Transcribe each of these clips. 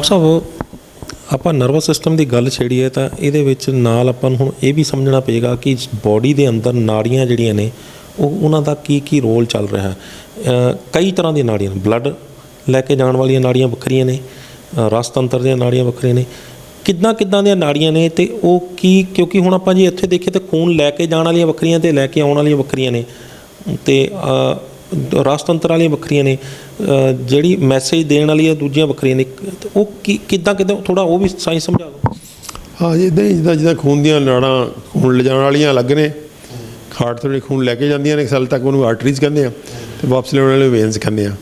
Doctor ਸਾਹਿਬ ਆਪਾਂ nervous system ਦੀ ਗੱਲ ਛੇੜੀਏ ਤਾਂ ਇਹਦੇ ਵਿੱਚ ਨਾਲ ਆਪਾਂ ਨੂੰ ਹੁਣ ਇਹ ਵੀ ਸਮਝਣਾ ਪਏਗਾ ਕਿ ਬੋਡੀ ਦੇ ਅੰਦਰ ਨਾੜੀਆਂ ਜਿਹੜੀਆਂ ਨੇ ਉਹਨਾਂ ਦਾ ਕੀ ਰੋਲ ਚੱਲ ਰਿਹਾ। ਕਈ ਤਰ੍ਹਾਂ ਦੀਆਂ ਨਾੜੀਆਂ ਨੇ, ਬਲੱਡ ਲੈ ਕੇ ਜਾਣ ਵਾਲੀਆਂ ਨਾੜੀਆਂ ਵੱਖਰੀਆਂ ਨੇ, ਰਸ ਤੰਤਰ ਦੀਆਂ ਨਾੜੀਆਂ ਵੱਖਰੀਆਂ ਨੇ, ਕਿੱਦਾਂ ਦੀਆਂ ਨਾੜੀਆਂ ਨੇ ਅਤੇ ਉਹ ਕੀ, ਕਿਉਂਕਿ ਹੁਣ ਆਪਾਂ ਜੇ ਇੱਥੇ ਦੇਖੀਏ ਤਾਂ ਖੂਨ ਲੈ ਕੇ ਜਾਣ ਵਾਲੀਆਂ ਵੱਖਰੀਆਂ ਅਤੇ ਲੈ ਕੇ ਆਉਣ ਵਾਲੀਆਂ ਵੱਖਰੀਆਂ ਨੇ ਅਤੇ ਰਸ ਤੰਤਰ ਵਾਲੀਆਂ ਵੱਖਰੀਆਂ ਨੇ, ਜਿਹੜੀ ਮੈਸੇਜ ਦੇਣ ਵਾਲੀਆਂ ਦੂਜੀਆਂ ਵੱਖਰੀਆਂ ਨੇ, ਉਹ ਕਿੱਦਾਂ ਥੋੜ੍ਹਾ ਉਹ ਵੀ ਸਾਇੰਸ ਸਮਝਾ ਦਿਓ। ਹਾਂ ਜੀ, ਇੱਦਾਂ ਹੀ ਜਿੱਦਾਂ ਖੂਨ ਦੀਆਂ ਨਾੜਾਂ ਖੂਨ ਲਿਜਾਣ ਵਾਲੀਆਂ ਅਲੱਗ ਨੇ, ਹਾਰਟ ਤੋਂ ਖੂਨ ਲੈ ਕੇ ਜਾਂਦੀਆਂ ਨੇ ਸੈੱਲ ਤੱਕ, ਉਹਨੂੰ ਆਰਟਰੀਜ਼ ਕਹਿੰਦੇ ਆ, ਅਤੇ ਵਾਪਸ ਲਿਆਉਣ ਵਾਲੇ ਵੇਨਸ ਕਹਿੰਦੇ ਆ।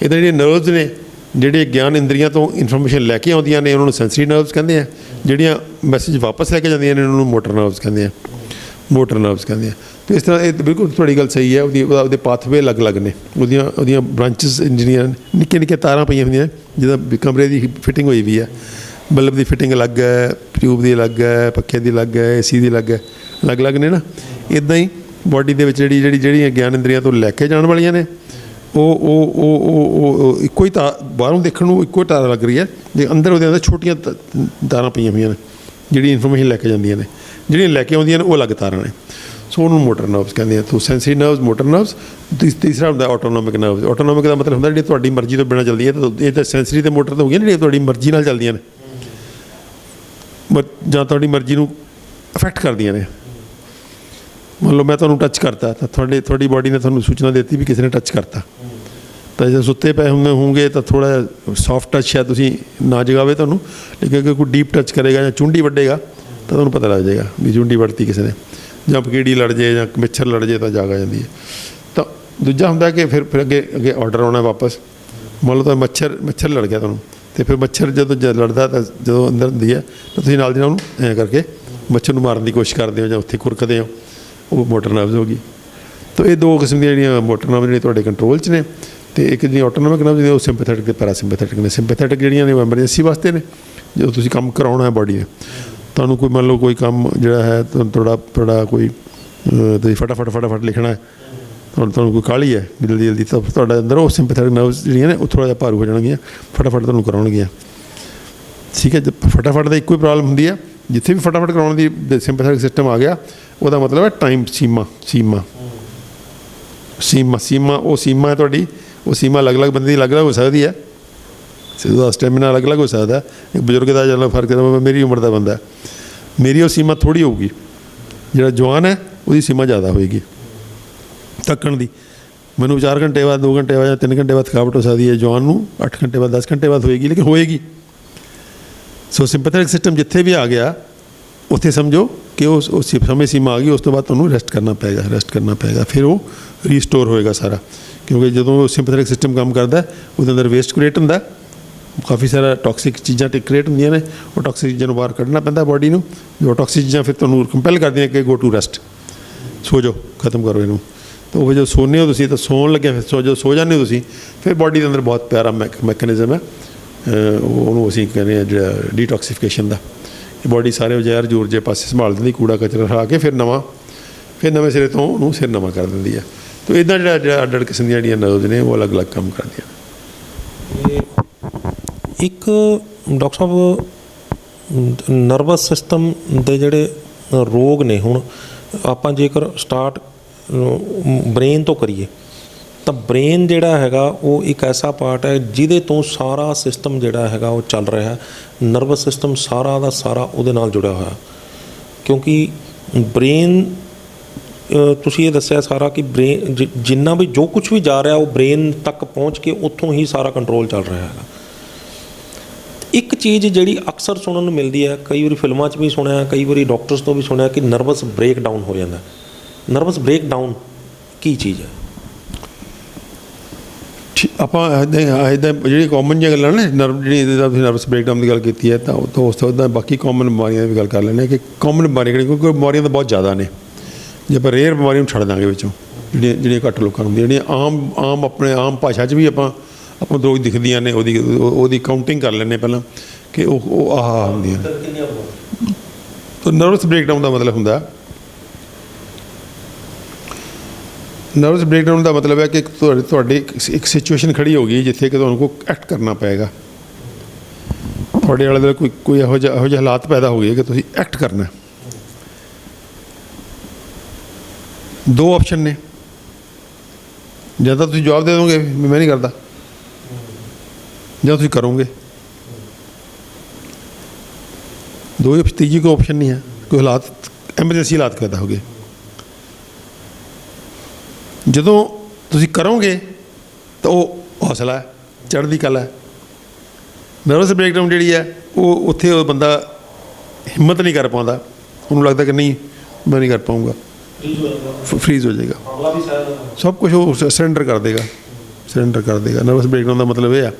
ਇੱਦਾਂ ਜਿਹੜੀਆਂ ਨਰਵਜ਼ ਨੇ, ਜਿਹੜੇ ਗਿਆਨ ਇੰਦਰੀਆਂ ਤੋਂ ਇਨਫੋਰਮੇਸ਼ਨ ਲੈ ਕੇ ਆਉਂਦੀਆਂ ਨੇ, ਉਹਨਾਂ ਨੂੰ ਸੈਂਸਰੀ ਨਰਵਜ਼ ਕਹਿੰਦੇ ਆ। ਜਿਹੜੀਆਂ ਮੈਸੇਜ ਵਾਪਸ ਲੈ ਕੇ ਜਾਂਦੀਆਂ ਨੇ, ਉਹਨਾਂ ਨੂੰ ਮੋਟਰ ਨਰਵਜ਼ ਕਹਿੰਦੇ ਆ, ਮੋਟਰ ਨਰਵਜ਼ ਕਹਿੰਦੇ ਆ। ਅਤੇ ਇਸ ਤਰ੍ਹਾਂ ਇਹ ਬਿਲਕੁਲ ਤੁਹਾਡੀ ਗੱਲ ਸਹੀ ਹੈ। ਉਹਦੇ ਪਾਥਵੇ ਅਲੱਗ ਨੇ, ਉਹਦੀਆਂ ਬ੍ਰਾਂਚਿਸ ਜਿਹੜੀਆਂ ਨਿੱਕੀਆਂ ਤਾਰਾਂ ਪਈਆਂ ਹੁੰਦੀਆਂ, ਜਿੱਦਾਂ ਕਮਰੇ ਦੀ ਫਿਟਿੰਗ ਹੋਈ ਵੀ ਹੈ, ਬਲਬ ਦੀ ਫਿਟਿੰਗ ਅਲੱਗ ਹੈ, ਟਿਊਬ ਦੀ ਅਲੱਗ ਹੈ, ਪੱਖੇ ਦੀ ਅਲੱਗ ਹੈ, AC ਦੀ ਅਲੱਗ ਹੈ, ਅਲੱਗ ਨੇ ਨਾ। ਇੱਦਾਂ ਹੀ ਬੋਡੀ ਦੇ ਵਿੱਚ ਜਿਹੜੀਆਂ ਗਿਆਨ ਇੰਦਰੀਆਂ ਤੋਂ ਲੈ ਕੇ ਜਾਣ ਵਾਲੀਆਂ ਨੇ, ਉਹ ਇੱਕੋ ਹੀ ਬਾਹਰੋਂ ਦੇਖਣ ਨੂੰ ਇੱਕੋ ਤਾਰ ਲੱਗ ਰਹੀ ਹੈ, ਜੇ ਅੰਦਰ ਉਹਦੇ ਅੰਦਰ ਛੋਟੀਆਂ ਤਾਰਾਂ ਪਈਆਂ ਹੋਈਆਂ ਨੇ, ਜਿਹੜੀ ਇਨਫੋਰਮੇਸ਼ਨ ਲੈ ਕੇ ਜਾਂਦੀਆਂ ਨੇ। ਜਿਹੜੀਆਂ ਲੈ ਕੇ ਆਉਂਦੀਆਂ ਨੇ ਉਹ ਅਲੱਗ ਤਾਰਾਂ ਨੇ, ਸੋ ਉਹਨੂੰ ਮੋਟਰ ਨਰਵਜ਼ ਕਹਿੰਦੇ ਆ। ਸੋ ਸੈਂਸਰੀ ਨਰਵਜ਼, ਮੋਟਰ ਨਰਵਜ਼। ਤੀਸਰਾ ਹੁੰਦਾ ਆਟੋਨੋਮਿਕ ਨਰਵਜ਼। ਆਟੋਨੋਮਿਕ ਦਾ ਮਤਲਬ ਹੁੰਦਾ ਜਿਹੜੀ ਤੁਹਾਡੀ ਮਰਜ਼ੀ ਤੋਂ ਬਿਨਾਂ ਚੱਲਦੀ ਹੈ। ਇਹ ਤਾਂ ਸੈਂਸਰੀ ਅਤੇ ਮੋਟਰ ਤਾਂ ਹੋ ਗਈਆਂ ਜਿਹੜੀਆਂ ਤੁਹਾਡੀ ਮਰਜ਼ੀ ਨਾਲ ਚੱਲਦੀਆਂ ਨੇ, ਜਾਂ ਤੁਹਾਡੀ ਮਰਜ਼ੀ ਨੂੰ ਅਫੈਕਟ ਕਰਦੀਆਂ ਨੇ। ਮੰਨ ਲਓ ਮੈਂ ਤੁਹਾਨੂੰ ਟੱਚ ਕਰਤਾ, ਤਾਂ ਤੁਹਾਡੀ ਬਾਡੀ ਨੇ ਤੁਹਾਨੂੰ ਸੂਚਨਾ ਦਿੱਤੀ ਵੀ ਕਿਸੇ ਨੇ ਟੱਚ ਕਰਤਾ, ਤਾਂ ਜੇ ਸੁੱਤੇ ਪਏ ਹੋਵੋਗੇ ਤਾਂ ਥੋੜ੍ਹਾ ਜਿਹਾ ਸੌਫਟ ਟੱਚ ਹੈ, ਤੁਸੀਂ ਨਾ ਜਗਾਵੇ ਤੁਹਾਨੂੰ, ਲੇਕਿਨ ਅਗਰ ਕੋਈ ਡੀਪ ਟੱਚ ਕਰੇਗਾ ਜਾਂ ਚੁੰਡੀ ਵੱਢੇਗਾ ਤਾਂ ਤੁਹਾਨੂੰ ਪਤਾ ਲੱਗ ਜਾਏਗਾ ਵੀ ਚੁੰਡੀ ਵੱਢਤੀ ਕਿਸੇ ਨੇ, ਜਾਂ ਕੀੜੀ ਲੜ ਜੇ ਜਾਂ ਮੱਛਰ ਲੜ ਜੇ ਤਾਂ ਜਾਗ ਆ ਜਾਂਦੀ ਹੈ। ਤਾਂ ਦੂਜਾ ਹੁੰਦਾ ਕਿ ਫਿਰ ਅੱਗੇ ਆਰਡਰ ਆਉਣਾ ਵਾਪਸ। ਮੰਨ ਲਓ ਤਾਂ ਮੱਛਰ ਲੜ ਗਿਆ ਤੁਹਾਨੂੰ, ਅਤੇ ਫਿਰ ਮੱਛਰ ਜਦੋਂ ਲੜਦਾ ਤਾਂ ਜਦੋਂ ਅੰਦਰ ਹੁੰਦੀ ਹੈ ਤਾਂ ਤੁਸੀਂ ਨਾਲ ਦੀ ਨਾਲ ਉਹਨੂੰ ਐਂ ਕਰਕੇ ਮੱਛਰ ਨੂੰ ਮਾਰਨ ਦੀ ਕੋਸ਼ਿਸ਼ ਕਰਦੇ ਹੋ ਜਾਂ ਉੱਥੇ ਖੁਰਕਦੇ ਹੋ, ਉਹ ਮੋਟਰ ਨਰਵਜ਼ ਹੋ ਗਈ। ਤਾਂ ਇਹ ਦੋ ਕਿਸਮ ਦੀਆਂ ਜਿਹੜੀਆਂ ਮੋਟਰ ਨਰਵਜ਼ ਜਿਹੜੀਆਂ ਤੁਹਾਡੇ ਕੰਟਰੋਲ 'ਚ ਨੇ, ਅਤੇ ਇੱਕ ਜਿਹੜੀ ਆਟੋਨੋਮਿਕ ਨਰਵਜ਼ ਨੇ ਉਹ ਸਿੰਪੈਥੈਟਿਕ ਅਤੇ ਪੈਰਾਸਿੰਪੈਥੈਟਿਕ ਨੇ। ਸਿੰਪੈਥੈਟਿਕ ਜਿਹੜੀਆਂ ਨੇ ਉਹ ਐਮਰਜੈਂਸੀ ਵਾਸਤੇ ਨੇ, ਜਦੋਂ ਤੁਸੀਂ ਕੰਮ ਕਰਾਉਣਾ ਹੈ ਬਾਡੀ ਨੇ, ਤੁਹਾਨੂੰ ਕੋਈ ਮੰਨ ਲਓ ਕੋਈ ਕੰਮ ਜਿਹੜਾ ਹੈ ਤੁਹਾਡਾ ਕੋਈ ਤੁਸੀਂ ਫਟਾਫਟ ਲਿਖਣਾ ਹੈ, ਤੁਹਾਨੂੰ ਕੋਈ ਕਾਹਲੀ ਹੈ ਜਲਦੀ, ਤਾਂ ਤੁਹਾਡਾ ਅੰਦਰ ਉਹ ਸਿੰਪੈਥੈਟਿਕ ਨਰਵਜ਼ ਜਿਹੜੀਆਂ ਨੇ ਉਹ ਥੋੜ੍ਹਾ ਜਿਹਾ ਭਾਰੂ ਹੋ ਜਾਣਗੀਆਂ, ਫਟਾਫਟ ਤੁਹਾਨੂੰ ਕਰਾਉਣਗੀਆਂ। ਠੀਕ ਹੈ, ਫਟਾਫਟ ਦਾ ਇੱਕੋ ਹੀ ਪ੍ਰੋਬਲਮ ਹੁੰਦੀ ਹੈ, ਜਿੱਥੇ ਵੀ ਫਟਾਫਟ ਕਰਾਉਣ ਦੀ ਸਿੰਪੈਥੈਟਿਕ ਸਿਸਟਮ ਆ ਗਿਆ, ਉਹਦਾ ਮਤਲਬ ਹੈ ਟਾਈਮ ਸੀਮਾ। ਉਹ ਸੀਮਾ ਹੈ ਤੁਹਾਡੀ, ਉਹ ਸੀਮਾ ਅਲੱਗ ਬੰਦੇ ਦੀ ਅਲੱਗ ਹੋ ਸਕਦੀ ਹੈ, ਉਹਦਾ ਸਟੈਮਿਨਾ ਅਲੱਗ ਹੋ ਸਕਦਾ। ਇੱਕ ਬਜ਼ੁਰਗ ਦਾ ਜਿਹੜਾ ਫਰਕ ਹੈ, ਮੇਰੀ ਉਮਰ ਦਾ ਬੰਦਾ, ਮੇਰੀ ਉਹ ਸੀਮਾ ਥੋੜ੍ਹੀ ਹੋਊਗੀ, ਜਿਹੜਾ ਜਵਾਨ ਹੈ ਉਹਦੀ ਸੀਮਾ ਜ਼ਿਆਦਾ ਹੋਏਗੀ ਥੱਕਣ ਦੀ। ਮੈਨੂੰ 4 ਘੰਟੇ ਬਾਅਦ, 2 ਘੰਟੇ ਬਾਅਦ ਜਾਂ 3 ਘੰਟੇ ਬਾਅਦ ਥਕਾਵਟ ਹੋ ਸਕਦੀ ਹੈ, ਜਵਾਨ ਨੂੰ 8 ਘੰਟੇ ਬਾਅਦ, 10 ਘੰਟੇ ਬਾਅਦ ਹੋਏਗੀ, ਲੇਕਿਨ ਹੋਏਗੀ। ਸੋ ਸਿੰਪੈਥੈਟਿਕ ਸਿਸਟਮ ਜਿੱਥੇ ਵੀ ਆ ਗਿਆ, ਉੱਥੇ ਸਮਝੋ ਕਿ ਉਸ ਸਮੇਂ ਸੀਮਾ ਆ ਗਈ, ਉਸ ਤੋਂ ਬਾਅਦ ਤੁਹਾਨੂੰ ਰੈਸਟ ਕਰਨਾ ਪਏਗਾ, ਫਿਰ ਉਹ ਰੀਸਟੋਰ ਹੋਏਗਾ ਸਾਰਾ। ਕਿਉਂਕਿ ਜਦੋਂ ਸਿੰਪੈਥੈਟਿਕ ਸਿਸਟਮ ਕੰਮ ਕਰਦਾ, ਉਹਦੇ ਅੰਦਰ ਵੇਸਟ ਕ੍ਰੀਏਟ ਹੁੰਦਾ, ਕਾਫੀ ਸਾਰਾ ਟੌਕਸਿਕ ਚੀਜ਼ਾਂ ਕ੍ਰੀਏਟ ਹੁੰਦੀਆਂ ਨੇ, ਉਹ ਟੌਕਸਿਕ ਚੀਜ਼ਾਂ ਨੂੰ ਬਾਹਰ ਕੱਢਣਾ ਪੈਂਦਾ ਬਾਡੀ ਨੂੰ। ਜੋ ਟੌਕਸਿਕ ਚੀਜ਼ਾਂ ਫਿਰ ਤੁਹਾਨੂੰ ਕੰਪੈਲ ਕਰਦੀਆਂ ਕਿ ਗੋ ਟੂ ਰੈਸਟ, ਸੋ ਜਾਓ, ਖਤਮ ਕਰੋ ਇਹਨੂੰ। ਤਾਂ ਉਹ ਜਦੋਂ ਸੋਨੇ ਹੋ ਤੁਸੀਂ, ਤਾਂ ਸੌਣ ਲੱਗਿਆ ਫਿਰ ਜਦੋਂ ਸੋ ਜਾਂਦੇ ਹੋ ਤੁਸੀਂ, ਫਿਰ ਬਾਡੀ ਦੇ ਅੰਦਰ ਬਹੁਤ ਪਿਆਰਾ ਮੈਕੈਨਿਜ਼ਮ ਹੈ, ਉਹਨੂੰ ਅਸੀਂ ਕਹਿੰਦੇ ਹਾਂ ਜਿਹੜਾ ਡੀਟੌਕਸੀਫਿਕੇਸ਼ਨ ਦਾ। ਬਾਡੀ ਸਾਰੇ ਜ਼ਹਿਰ ਜੂਰ ਜੇ ਪਾਸੇ ਸੰਭਾਲ ਦਿੰਦੀ, ਕੂੜਾ ਕਚਰਾ ਹਟਾ ਕੇ ਫਿਰ ਨਵੇਂ ਸਿਰੇ ਤੋਂ ਉਹਨੂੰ ਸਿਰ ਨਵਾਂ ਕਰ ਦਿੰਦੀ ਹੈ। ਤਾਂ ਇੱਦਾਂ ਜਿਹੜਾ ਅੱਡ ਕਿਸਮ ਦੀਆਂ ਜਿਹੜੀਆਂ ਨਰਵਜ਼ ਨੇ ਉਹ ਅਲੱਗ ਕੰਮ ਕਰਦੀਆਂ ਨੇ। ਇੱਕ ਡਾਕਟਰ ਸਾਹਿਬ, ਨਰਵਸ ਸਿਸਟਮ ਦੇ ਜਿਹੜੇ ਰੋਗ ਨੇ, ਹੁਣ ਆਪਾਂ ਜੇਕਰ ਸਟਾਰਟ ਬ੍ਰੇਨ ਤੋਂ ਕਰੀਏ ਤਾਂ ਬ੍ਰੇਨ ਜਿਹੜਾ ਹੈਗਾ ਉਹ ਇੱਕ ਐਸਾ ਪਾਰਟ ਹੈ ਜਿਹਦੇ ਤੋਂ ਸਾਰਾ ਸਿਸਟਮ ਜਿਹੜਾ ਹੈਗਾ ਉਹ ਚੱਲ ਰਿਹਾ। ਨਰਵਸ ਸਿਸਟਮ ਸਾਰਾ ਦਾ ਸਾਰਾ ਉਹਦੇ ਨਾਲ ਜੁੜਿਆ ਹੋਇਆ, ਕਿਉਂਕਿ ਬ੍ਰੇਨ, ਤੁਸੀਂ ਇਹ ਦੱਸਿਆ ਸਾਰਾ ਕਿ ਬ੍ਰੇਨ ਜਿੰਨਾ ਵੀ ਜੋ ਕੁਛ ਵੀ ਜਾ ਰਿਹਾ ਉਹ ਬ੍ਰੇਨ ਤੱਕ ਪਹੁੰਚ ਕੇ ਉੱਥੋਂ ਹੀ ਸਾਰਾ ਕੰਟਰੋਲ ਚੱਲ ਰਿਹਾ ਹੈਗਾ। ਇੱਕ ਚੀਜ਼ ਜਿਹੜੀ ਅਕਸਰ ਸੁਣਨ ਨੂੰ ਮਿਲਦੀ ਹੈ, ਕਈ ਵਾਰੀ ਫਿਲਮਾਂ 'ਚ ਵੀ ਸੁਣਿਆ, ਕਈ ਵਾਰੀ ਡਾਕਟਰਸ ਤੋਂ ਵੀ ਸੁਣਿਆ ਕਿ ਨਰਵਸ ਬ੍ਰੇਕਡਾਊਨ ਹੋ ਜਾਂਦਾ। ਨਰਵਸ ਬ੍ਰੇਕਡਾਊਨ ਕੀ ਚੀਜ਼ ਹੈ? ਆਪਾਂ ਇੱਦਾਂ ਜਿਹੜੀ ਕਾਮਨ ਜਿਹੀਆਂ ਗੱਲਾਂ ਨੇ, ਜਿਹੜੀ ਤੁਸੀਂ ਨਰਵਸ ਬ੍ਰੇਕਡਾਊਨ ਦੀ ਗੱਲ ਕੀਤੀ ਹੈ, ਤਾਂ ਉਸ ਤੋਂ ਬਾਅਦ ਬਾਕੀ ਕਾਮਨ ਬਿਮਾਰੀਆਂ ਦੀ ਵੀ ਗੱਲ ਕਰ ਲੈਂਦੇ ਹਾਂ ਕਿ ਕਾਮਨ ਬਿਮਾਰੀਆਂ ਕਿਉਂਕਿ ਬਿਮਾਰੀਆਂ ਤਾਂ ਬਹੁਤ ਜ਼ਿਆਦਾ ਨੇ। ਜੇ ਆਪਾਂ ਰੇਅਰ ਬਿਮਾਰੀਆਂ ਨੂੰ ਛੱਡ ਦਾਂਗੇ ਵਿੱਚੋਂ, ਜਿਹੜੀਆਂ ਘੱਟ ਲੋਕਾਂ ਨੂੰ ਹੁੰਦੀਆਂ, ਜਿਹੜੀਆਂ ਆਪਣੇ ਆਮ ਭਾਸ਼ਾ 'ਚ ਵੀ ਆਪਾਂ ਨੂੰ ਰੋਜ਼ ਦਿਖਦੀਆਂ ਨੇ, ਉਹਦੀ ਕਾਊਂਟਿੰਗ ਕਰ ਲੈਂਦੇ ਪਹਿਲਾਂ ਕਿ ਉਹ ਆਹ ਹੁੰਦੀਆਂ। ਤਾਂ ਨਰਵਸ ਬ੍ਰੇਕਡਾਊਨ ਦਾ ਮਤਲਬ ਹੁੰਦਾ, ਨਰਵਸ ਬ੍ਰੇਕਡਾਊਨ ਦਾ ਮਤਲਬ ਹੈ ਕਿ ਤੁਹਾਡੀ ਇੱਕ ਸਿਚੁਏਸ਼ਨ ਖੜੀ ਹੋ ਗਈ ਜਿੱਥੇ ਕਿ ਤੁਹਾਨੂੰ ਕੋਈ ਐਕਟ ਕਰਨਾ ਪਏਗਾ। ਤੁਹਾਡੇ ਆਲੇ ਦੁਆਲੇ ਕੋਈ ਇਹੋ ਜਿਹੇ ਹਾਲਾਤ ਪੈਦਾ ਹੋ ਗਏ ਕਿ ਤੁਸੀਂ ਐਕਟ ਕਰਨਾ। ਦੋ ਆਪਸ਼ਨ ਨੇ, ਜਾਂ ਤਾਂ ਤੁਸੀਂ ਜਵਾਬ ਦੇ ਦੋਗੇ ਮੈਂ ਨਹੀਂ ਕਰਦਾ, ਜਾਂ ਤੁਸੀਂ ਕਰੋਗੇ। ਦੋ ਹੀ, ਤੀਜੀ ਕੋਈ ਆਪਸ਼ਨ ਨਹੀਂ ਹੈ। ਕੋਈ ਹਾਲਾਤ ਐਮਰਜੈਂਸੀ ਹਾਲਾਤ ਪੈਦਾ ਹੋ ਗਏ, ਜਦੋਂ ਤੁਸੀਂ ਕਰੋਗੇ ਤਾਂ ਉਹ ਹੌਸਲਾ ਹੈ, ਚੜ੍ਹਦੀ ਕਲਾ ਹੈ। ਨਰਵਸ ਬ੍ਰੇਕਡਾਊਨ ਜਿਹੜੀ ਹੈ ਉਹ ਉੱਥੇ ਉਹ ਬੰਦਾ ਹਿੰਮਤ ਨਹੀਂ ਕਰ ਪਾਉਂਦਾ, ਉਹਨੂੰ ਲੱਗਦਾ ਕਿ ਨਹੀਂ ਮੈਂ ਨਹੀਂ ਕਰ ਪਾਊਂਗਾ, ਫਰੀਜ਼ ਹੋ ਜਾਏਗਾ, ਸਭ ਕੁਝ ਉਹ ਸਰੈਂਡਰ ਕਰ ਦੇਗਾ, ਸਰੈਂਡਰ ਕਰ ਦੇਗਾ। ਨਰਵਸ ਬ੍ਰੇਕਡਾਊਨ ਦਾ ਮਤਲਬ ਇਹ ਆ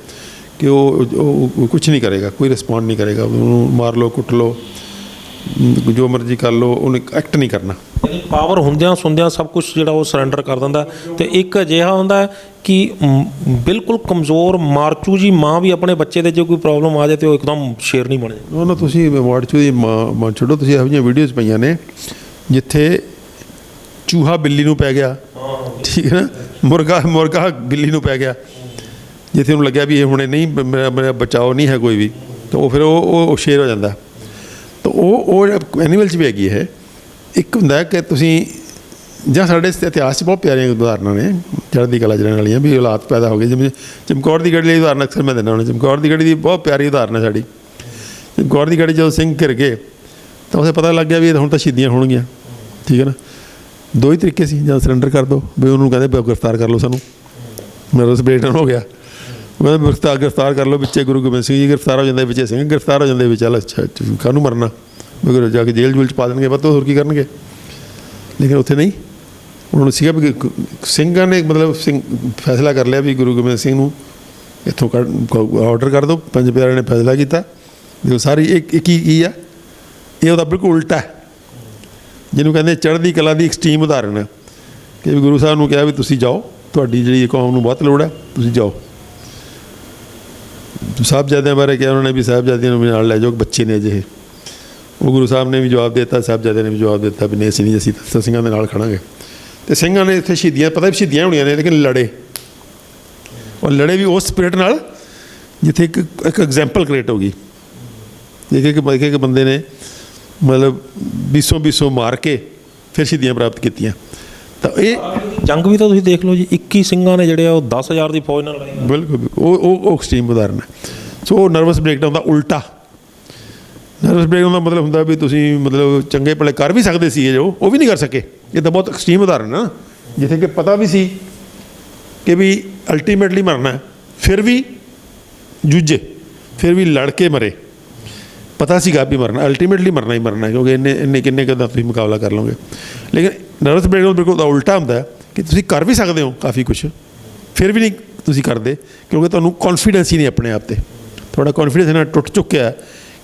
ਕਿ ਉਹ ਕੁਛ ਨਹੀਂ ਕਰੇਗਾ, ਕੋਈ ਰਿਸਪੌਂਡ ਨਹੀਂ ਕਰੇਗਾ। ਉਹਨੂੰ ਮਾਰ ਲਓ, ਕੁੱਟ ਲਓ, ਜੋ ਮਰਜ਼ੀ ਕਰ ਲਓ, ਉਹਨੇ ਐਕਟ ਨਹੀਂ ਕਰਨਾ। ਪਾਵਰ ਹੁੰਦਿਆਂ ਸੁਣਦਿਆਂ ਸਭ ਕੁਝ ਜਿਹੜਾ ਉਹ ਸਰੈਂਡਰ ਕਰ ਦਿੰਦਾ। ਤੇ ਇੱਕ ਅਜਿਹਾ ਹੁੰਦਾ ਕਿ ਬਿਲਕੁਲ ਕਮਜ਼ੋਰ ਮਾਰਚੂ ਜੀ ਮਾਂ ਵੀ ਆਪਣੇ ਬੱਚੇ ਦੇ ਜੇ ਕੋਈ ਪ੍ਰੋਬਲਮ ਆ ਜਾਏ ਤੇ ਉਹ ਇੱਕਦਮ ਸ਼ੇਰ ਨਹੀਂ ਬਣ ਜਾਂਦਾ। ਉਹ ਨਾ ਤੁਸੀਂ ਮਾਰਚੂ ਦੀ ਮਾਂ ਛੱਡੋ, ਤੁਸੀਂ ਇਹੋ ਜਿਹੀਆਂ ਵੀਡੀਓਜ਼ ਪਈਆਂ ਨੇ ਜਿੱਥੇ ਚੂਹਾ ਬਿੱਲੀ ਨੂੰ ਪੈ ਗਿਆ, ਠੀਕ ਹੈ ਨਾ, ਮੁਰਗਾ ਬਿੱਲੀ ਨੂੰ ਪੈ ਗਿਆ, ਜਿੱਥੇ ਉਹਨੂੰ ਲੱਗਿਆ ਵੀ ਇਹ ਹੁਣੇ ਨਹੀਂ ਮੇਰਾ ਬਚਾਓ ਨਹੀਂ ਹੈ ਕੋਈ ਵੀ, ਤਾਂ ਉਹ ਫਿਰ ਉਹ ਸ਼ੇਰ ਹੋ ਜਾਂਦਾ। ਤਾਂ ਉਹ ਐਨੀਮਲ 'ਚ ਵੀ ਹੈਗੀ ਹੈ। ਇੱਕ ਹੁੰਦਾ ਕਿ ਤੁਸੀਂ, ਜਾਂ ਸਾਡੇ ਇਤਿਹਾਸ 'ਚ ਬਹੁਤ ਪਿਆਰੀਆਂ ਉਦਾਹਰਨਾਂ ਨੇ ਚੜ੍ਹਦੀ ਕਲਾ 'ਚ ਰਹਿਣ ਵਾਲੀਆਂ, ਵੀ ਹਾਲਾਤ ਪੈਦਾ ਹੋ ਗਏ। ਜਿਵੇਂ ਚਮਕੌਰ ਦੀ ਗੜੀ ਲਈ ਉਦਾਹਰਨ ਅਕਸਰ ਮੈਂ ਦਿੰਦਾ ਹੁੰਦਾ। ਚਮਕੌਰ ਦੀ ਗੜੀ ਦੀ ਬਹੁਤ ਪਿਆਰੀ ਉਦਾਹਰਨ ਹੈ ਸਾਡੀ। ਚਮਕੌਰ ਦੀ ਗੜੀ ਜਦੋਂ ਸਿੰਘ ਘਿਰ ਗਏ ਤਾਂ ਉਸੇ ਪਤਾ ਲੱਗ ਗਿਆ ਵੀ ਹੁਣ ਤਾਂ ਸ਼ਹੀਦੀਆਂ ਹੋਣਗੀਆਂ, ਠੀਕ ਹੈ ਨਾ। ਦੋ ਹੀ ਤਰੀਕੇ ਸੀ, ਜਾਂ ਸਰੈਂਡਰ ਕਰ ਦਿਓ, ਵੀ ਉਹਨੂੰ ਕਹਿੰਦੇ ਗ੍ਰਿਫਤਾਰ ਕਰ ਲਓ, ਸਾਨੂੰ ਨਰਵਸ ਬ੍ਰੇਕਡਾਊਨ ਹੋ ਗਿਆ, ਉਹ ਕਹਿੰਦੇ ਗ੍ਰਿਫਤਾਰ ਕਰ ਲਓ, ਵਿੱਚੇ ਗੁਰੂ ਗੋਬਿੰਦ ਸਿੰਘ ਜੀ ਗ੍ਰਿਫਤਾਰ ਹੋ ਜਾਂਦੇ, ਵਿੱਚੇ ਸਿੰਘ ਗ੍ਰਿਫਤਾਰ ਹੋ ਜਾਂਦੇ, ਵੀ ਚੱਲ ਅੱਛਾ ਕਾਹਨੂੰ ਮਰਨਾ, ਵੀ ਜਾ ਕੇ ਜੇਲ੍ਹ ਜੂਲ੍ਹ 'ਚ ਪਾ ਦੇਣਗੇ, ਬਸ ਹੋਰ ਕੀ ਕਰਨਗੇ। ਲੇਕਿਨ ਉੱਥੇ ਨਹੀਂ, ਉਹਨਾਂ ਨੂੰ ਸੀਗਾ ਵੀ ਸਿੰਘਾਂ ਨੇ ਮਤਲਬ ਫੈਸਲਾ ਕਰ ਲਿਆ ਵੀ ਗੁਰੂ ਗੋਬਿੰਦ ਸਿੰਘ ਨੂੰ ਇੱਥੋਂ ਆਰਡਰ ਕਰ ਦਿਓ। ਪੰਜ ਪਿਆਰਿਆਂ ਨੇ ਫੈਸਲਾ ਕੀਤਾ। ਦੇਖੋ ਸਾਰੀ ਇੱਕ ਕੀ ਆ, ਇਹ ਉਹਦਾ ਬਿਲਕੁਲ ਉਲਟਾ ਹੈ, ਜਿਹਨੂੰ ਕਹਿੰਦੇ ਚੜ੍ਹਦੀ ਕਲਾ ਦੀ ਐਕਸਟ੍ਰੀਮ ਉਦਾਹਰਨ ਹੈ। ਕਿ ਵੀ ਗੁਰੂ ਸਾਹਿਬ ਨੂੰ ਕਿਹਾ ਵੀ ਤੁਸੀਂ ਜਾਓ, ਤੁਹਾਡੀ ਜਿਹੜੀ ਕੌਮ ਨੂੰ ਬਹੁਤ ਲੋੜ ਹੈ, ਤੁਸੀਂ ਜਾਓ। ਸਾਹਿਬਜ਼ਾਦਿਆਂ ਬਾਰੇ ਕਿਹਾ ਉਹਨਾਂ ਨੇ ਵੀ ਸਾਹਿਬਜ਼ਾਦਿਆਂ ਨੂੰ ਵੀ ਨਾਲ ਲੈ ਜਾਓ, ਬੱਚੇ ਨੇ ਅਜਿਹੇ। ਉਹ ਗੁਰੂ ਸਾਹਿਬ ਨੇ ਵੀ ਜਵਾਬ ਦੇ ਦਿੱਤਾ, ਸਾਹਿਬਜ਼ਾਦਿਆਂ ਨੇ ਵੀ ਜਵਾਬ ਦਿੱਤਾ ਵੀ ਨਹੀਂ ਅਸੀਂ ਨਹੀਂ, ਅਸੀਂ ਸਿੰਘਾਂ ਦੇ ਨਾਲ ਖੜਾਂਗੇ। ਅਤੇ ਸਿੰਘਾਂ ਨੇ ਇੱਥੇ ਸ਼ਹੀਦੀਆਂ, ਪਤਾ ਵੀ ਸ਼ਹੀਦੀਆਂ ਹੋਣੀਆਂ ਨੇ, ਲੇਕਿਨ ਲੜੇ, ਔਰ ਲੜੇ ਵੀ ਉਸ ਸਪਿਰਿਟ ਨਾਲ ਜਿੱਥੇ ਇੱਕ ਐਗਜ਼ੈਂਪਲ ਕ੍ਰੀਏਟ ਹੋ ਗਈ। ਇੱਕ ਬੰਦੇ ਨੇ ਮਤਲਬ 20 ਮਾਰ ਕੇ ਫਿਰ ਸ਼ਹੀਦੀਆਂ ਪ੍ਰਾਪਤ ਕੀਤੀਆਂ। ਤਾਂ ਇਹ ਜੰਗ ਵੀ ਤਾਂ ਤੁਸੀਂ ਦੇਖ ਲਓ ਜੀ, 21 ਸਿੰਘਾਂ ਨੇ ਜਿਹੜੇ ਆ ਉਹ 10,000 ਦੀ ਫੌਜ ਨਾਲ ਲੜਾਈ। ਬਿਲਕੁਲ ਉਹ ਐਕਸਟ੍ਰੀਮ ਉਦਾਹਰਨ ਹੈ। ਸੋ ਉਹ ਨਰਵਸ ਬ੍ਰੇਕਡਾਊਨ ਦਾ ਉਲਟਾ। ਨਰਵਸ ਬ੍ਰੇਕਡਾਊਨ ਦਾ ਮਤਲਬ ਹੁੰਦਾ ਵੀ ਤੁਸੀਂ ਮਤਲਬ ਚੰਗੇ ਭਲੇ ਕਰ ਵੀ ਸਕਦੇ ਸੀ, ਜੋ ਉਹ ਵੀ ਨਹੀਂ ਕਰ ਸਕੇ। ਇਹ ਤਾਂ ਬਹੁਤ ਐਕਸਟ੍ਰੀਮ ਉਦਾਹਰਨ ਹੈ ਨਾ, ਜਿੱਥੇ ਕਿ ਪਤਾ ਵੀ ਸੀ ਕਿ ਵੀ ਅਲਟੀਮੇਟਲੀ ਮਰਨਾ, ਫਿਰ ਵੀ ਜੂਝੇ, ਫਿਰ ਵੀ ਲੜ ਕੇ ਮਰੇ। ਪਤਾ ਸੀਗਾ ਵੀ ਮਰਨਾ, ਅਲਟੀਮੇਟਲੀ ਮਰਨਾ ਹੀ ਮਰਨਾ, ਕਿਉਂਕਿ ਇੰਨੇ ਕਿੰਨੇ ਕੁ ਦਾ ਤੁਸੀਂ ਮੁਕਾਬਲਾ ਕਰ ਲਓਗੇ। ਲੇਕਿਨ ਨਰਵਸ ਬ੍ਰੇਕਡਾਊਨ ਬਿਲਕੁਲ ਦਾ ਉਲਟਾ ਹੁੰਦਾ ਕਿ ਤੁਸੀਂ ਕਰ ਵੀ ਸਕਦੇ ਹੋ ਕਾਫੀ ਕੁਛ, ਫਿਰ ਵੀ ਨਹੀਂ ਤੁਸੀਂ ਕਰਦੇ, ਕਿਉਂਕਿ ਤੁਹਾਨੂੰ ਕੌਨਫੀਡੈਂਸ ਹੀ ਨਹੀਂ ਆਪਣੇ ਆਪ 'ਤੇ। ਤੁਹਾਡਾ ਕੌਨਫੀਡੈਂਸ ਇਹਨਾਂ ਟੁੱਟ ਚੁੱਕਿਆ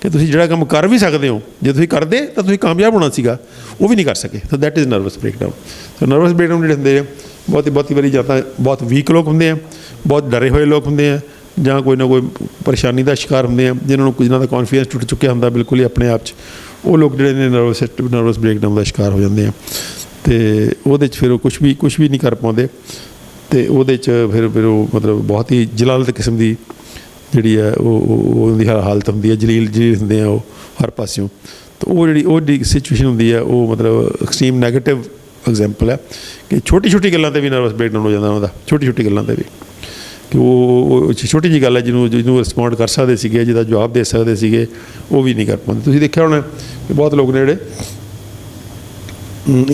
ਕਿ ਤੁਸੀਂ ਜਿਹੜਾ ਕੰਮ ਕਰ ਵੀ ਸਕਦੇ ਹੋ, ਜੇ ਤੁਸੀਂ ਕਰਦੇ ਤਾਂ ਤੁਸੀਂ ਕਾਮਯਾਬ ਹੋਣਾ ਸੀਗਾ, ਉਹ ਵੀ ਨਹੀਂ ਕਰ ਸਕੇ। So that is nervous breakdown. So nervous breakdown ਜਿਹੜੇ ਹੁੰਦੇ ਆ ਬਹੁਤੀ ਵਾਰੀ ਜਾਂ ਤਾਂ ਬਹੁਤ ਵੀਕ ਲੋਕ ਹੁੰਦੇ ਆ, ਬਹੁਤ ਡਰੇ ਹੋਏ ਲੋਕ ਹੁੰਦੇ ਆ, ਜਾਂ ਕੋਈ ਨਾ ਕੋਈ ਪਰੇਸ਼ਾਨੀ ਦਾ ਸ਼ਿਕਾਰ ਹੁੰਦੇ ਆ, ਜਿਨ੍ਹਾਂ ਨੂੰ ਕੁਝ ਨਾ ਦਾ ਕੌਨਫੀਡੈਂਸ ਟੁੱਟ ਚੁੱਕਿਆ ਹੁੰਦਾ ਬਿਲਕੁਲ ਹੀ ਆਪਣੇ ਆਪ 'ਚ। ਉਹ ਲੋਕ ਜਿਹੜੇ ਨੇ ਨਰਵਸ ਬ੍ਰੇਕਡਾਊਨ ਦਾ ਸ਼ਿਕਾਰ ਹੋ ਜਾਂਦੇ ਆ, ਅਤੇ ਉਹਦੇ 'ਚ ਫਿਰ ਉਹ ਕੁਛ ਵੀ ਨਹੀਂ ਕਰ ਪਾਉਂਦੇ। ਅਤੇ ਉਹਦੇ 'ਚ ਫਿਰ ਉਹ ਮਤਲਬ ਬਹੁਤ ਹੀ ਜਲਾਲਤ ਕਿਸਮ ਦੀ ਜਿਹੜੀ ਹੈ ਉਹਦੀ ਹਾਲਤ ਹੁੰਦੀ ਹੈ, ਜਲੀਲ ਹੁੰਦੇ ਆ ਉਹ ਹਰ ਪਾਸਿਓਂ। ਤਾਂ ਉਹ ਜਿਹੜੀ ਸਿਚੁਏਸ਼ਨ ਹੁੰਦੀ ਹੈ, ਉਹ ਮਤਲਬ ਐਕਸਟ੍ਰੀਮ ਨੈਗੇਟਿਵ ਐਗਜ਼ੈਂਪਲ ਹੈ ਕਿ ਛੋਟੀ ਗੱਲਾਂ 'ਤੇ ਵੀ ਨਰਵਸ ਬ੍ਰੇਕਡਾਊਨ ਹੋ ਜਾਂਦਾ ਉਹਦਾ, ਛੋਟੀ ਗੱਲਾਂ 'ਤੇ ਵੀ, ਕਿ ਉਹ ਛੋਟੀ ਜਿਹੀ ਗੱਲ ਹੈ ਜਿਹਨੂੰ ਰਿਸਪੌਂਡ ਕਰ ਸਕਦੇ ਸੀਗੇ, ਜਿਹਦਾ ਜਵਾਬ ਦੇ ਸਕਦੇ ਸੀਗੇ, ਉਹ ਵੀ ਨਹੀਂ ਕਰ ਪਾਉਂਦੇ। ਤੁਸੀਂ ਦੇਖਿਆ ਹੋਣਾ ਕਿ ਬਹੁਤ ਲੋਕ ਨੇ ਜਿਹੜੇ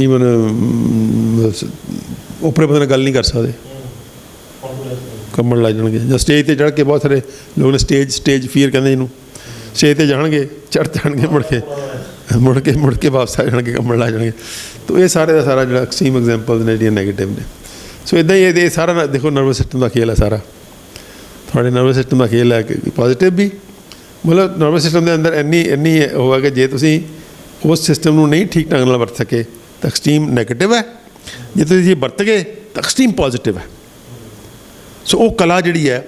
ਈਵਨ ਓਪਰੇ ਬੰਦੇ ਨਾਲ ਗੱਲ ਨਹੀਂ ਕਰ ਸਕਦੇ, ਕੰਬਣ ਲੱਗ ਜਾਣਗੇ। ਜਾਂ ਸਟੇਜ 'ਤੇ ਚੜ੍ਹ ਕੇ, ਬਹੁਤ ਸਾਰੇ ਲੋਕ ਨੇ ਸਟੇਜ ਫੀਅਰ ਕਹਿੰਦੇ ਜਿਹਨੂੰ, ਸਟੇਜ 'ਤੇ ਜਾਣਗੇ, ਚੜ੍ਹ ਜਾਣਗੇ, ਮੁੜ ਕੇ ਵਾਪਸ ਆ ਜਾਣਗੇ, ਕੰਬਣ ਲੱਗ ਜਾਣਗੇ। ਤਾਂ ਇਹ ਸਾਰੇ ਦਾ ਸਾਰਾ ਜਿਹੜਾ ਐਕਸਟ੍ਰੀਮ ਐਗਜ਼ਾਮਪਲਸ ਨੇ ਜਿਹੜੀਆਂ ਨੈਗੇਟਿਵ ਨੇ। ਸੋ ਇੱਦਾਂ ਹੀ ਇਹ ਸਾਰਾ ਦੇਖੋ ਨਰਵਸ ਸਿਸਟਮ ਦਾ ਖੇਲ ਹੈ ਸਾਰਾ। ਤੁਹਾਡੇ ਨਰਵਸ ਸਿਸਟਮ ਦਾ ਖੇਲ ਹੈ ਕਿ ਪੋਜ਼ੀਟਿਵ ਵੀ, ਮਤਲਬ ਨਰਵਸ ਸਿਸਟਮ ਦੇ ਅੰਦਰ ਇੰਨੀ ਹੋਇਆ ਕਿ ਜੇ ਤੁਸੀਂ ਉਸ ਸਿਸਟਮ ਨੂੰ ਨਹੀਂ ਠੀਕ ਢੰਗ ਨਾਲ ਵਰਤ ਸਕੇ ਤਾਂ ਐਕਸਟ੍ਰੀਮ ਨੈਗੇਟਿਵ ਹੈ, ਜੇ ਤੁਸੀਂ ਜੇ ਵਰਤ ਗਏ ਤਾਂ ਐਕਸਟ੍ਰੀਮ ਪੋਜ਼ੀਟਿਵ ਹੈ। ਸੋ ਉਹ ਕਲਾ ਜਿਹੜੀ ਹੈ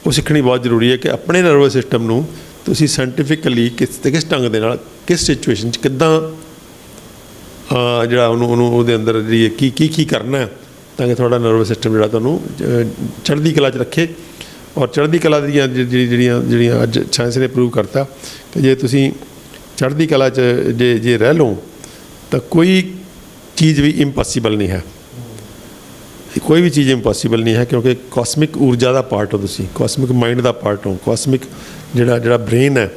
ਉਹ ਸਿੱਖਣੀ ਬਹੁਤ ਜ਼ਰੂਰੀ ਹੈ ਕਿ ਆਪਣੇ ਨਰਵਸ ਸਿਸਟਮ ਨੂੰ ਤੁਸੀਂ ਸਾਇੰਟੀਫਿਕਲੀ ਕਿਸ ਢੰਗ ਦੇ ਨਾਲ, ਕਿਸ ਸਿਚੁਏਸ਼ਨ 'ਚ ਕਿੱਦਾਂ ਜਿਹੜਾ ਉਹਨੂੰ ਉਹਦੇ ਅੰਦਰ ਜਿਹੜੀ ਕੀ ਕਰਨਾ ਹੈ ਤਾਂ ਕਿ ਤੁਹਾਡਾ ਨਰਵਸ ਸਿਸਟਮ ਜਿਹੜਾ ਤੁਹਾਨੂੰ ਚੜ੍ਹਦੀ ਕਲਾ 'ਚ ਰੱਖੇ, ਔਰ ਚੜ੍ਹਦੀ ਕਲਾ ਦੀਆਂ ਜਿਹੜੀਆਂ ਅੱਜ ਸਾਇੰਸ ਨੇ ਪ੍ਰੂਵ ਕਰਤਾ ਕਿ ਜੇ ਤੁਸੀਂ ਚੜ੍ਹਦੀ ਕਲਾ 'ਚ ਜੇ ਰਹਿ ਲਓ ਤਾਂ ਕੋਈ ਚੀਜ਼ ਵੀ ਇੰਪੋਸੀਬਲ ਨਹੀਂ ਹੈ, ਕੋਈ ਵੀ ਚੀਜ਼ ਇੰਪੋਸੀਬਲ ਨਹੀਂ ਹੈ, ਕਿਉਂਕਿ ਕਾਸਮਿਕ ਊਰਜਾ ਦਾ ਪਾਰਟ ਹੋ ਤੁਸੀਂ, ਕਾਸਮਿਕ ਮਾਈਂਡ ਦਾ ਪਾਰਟ ਹੋ। ਕਾਸਮਿਕ ਜਿਹੜਾ ਬ੍ਰੇਨ ਹੈ,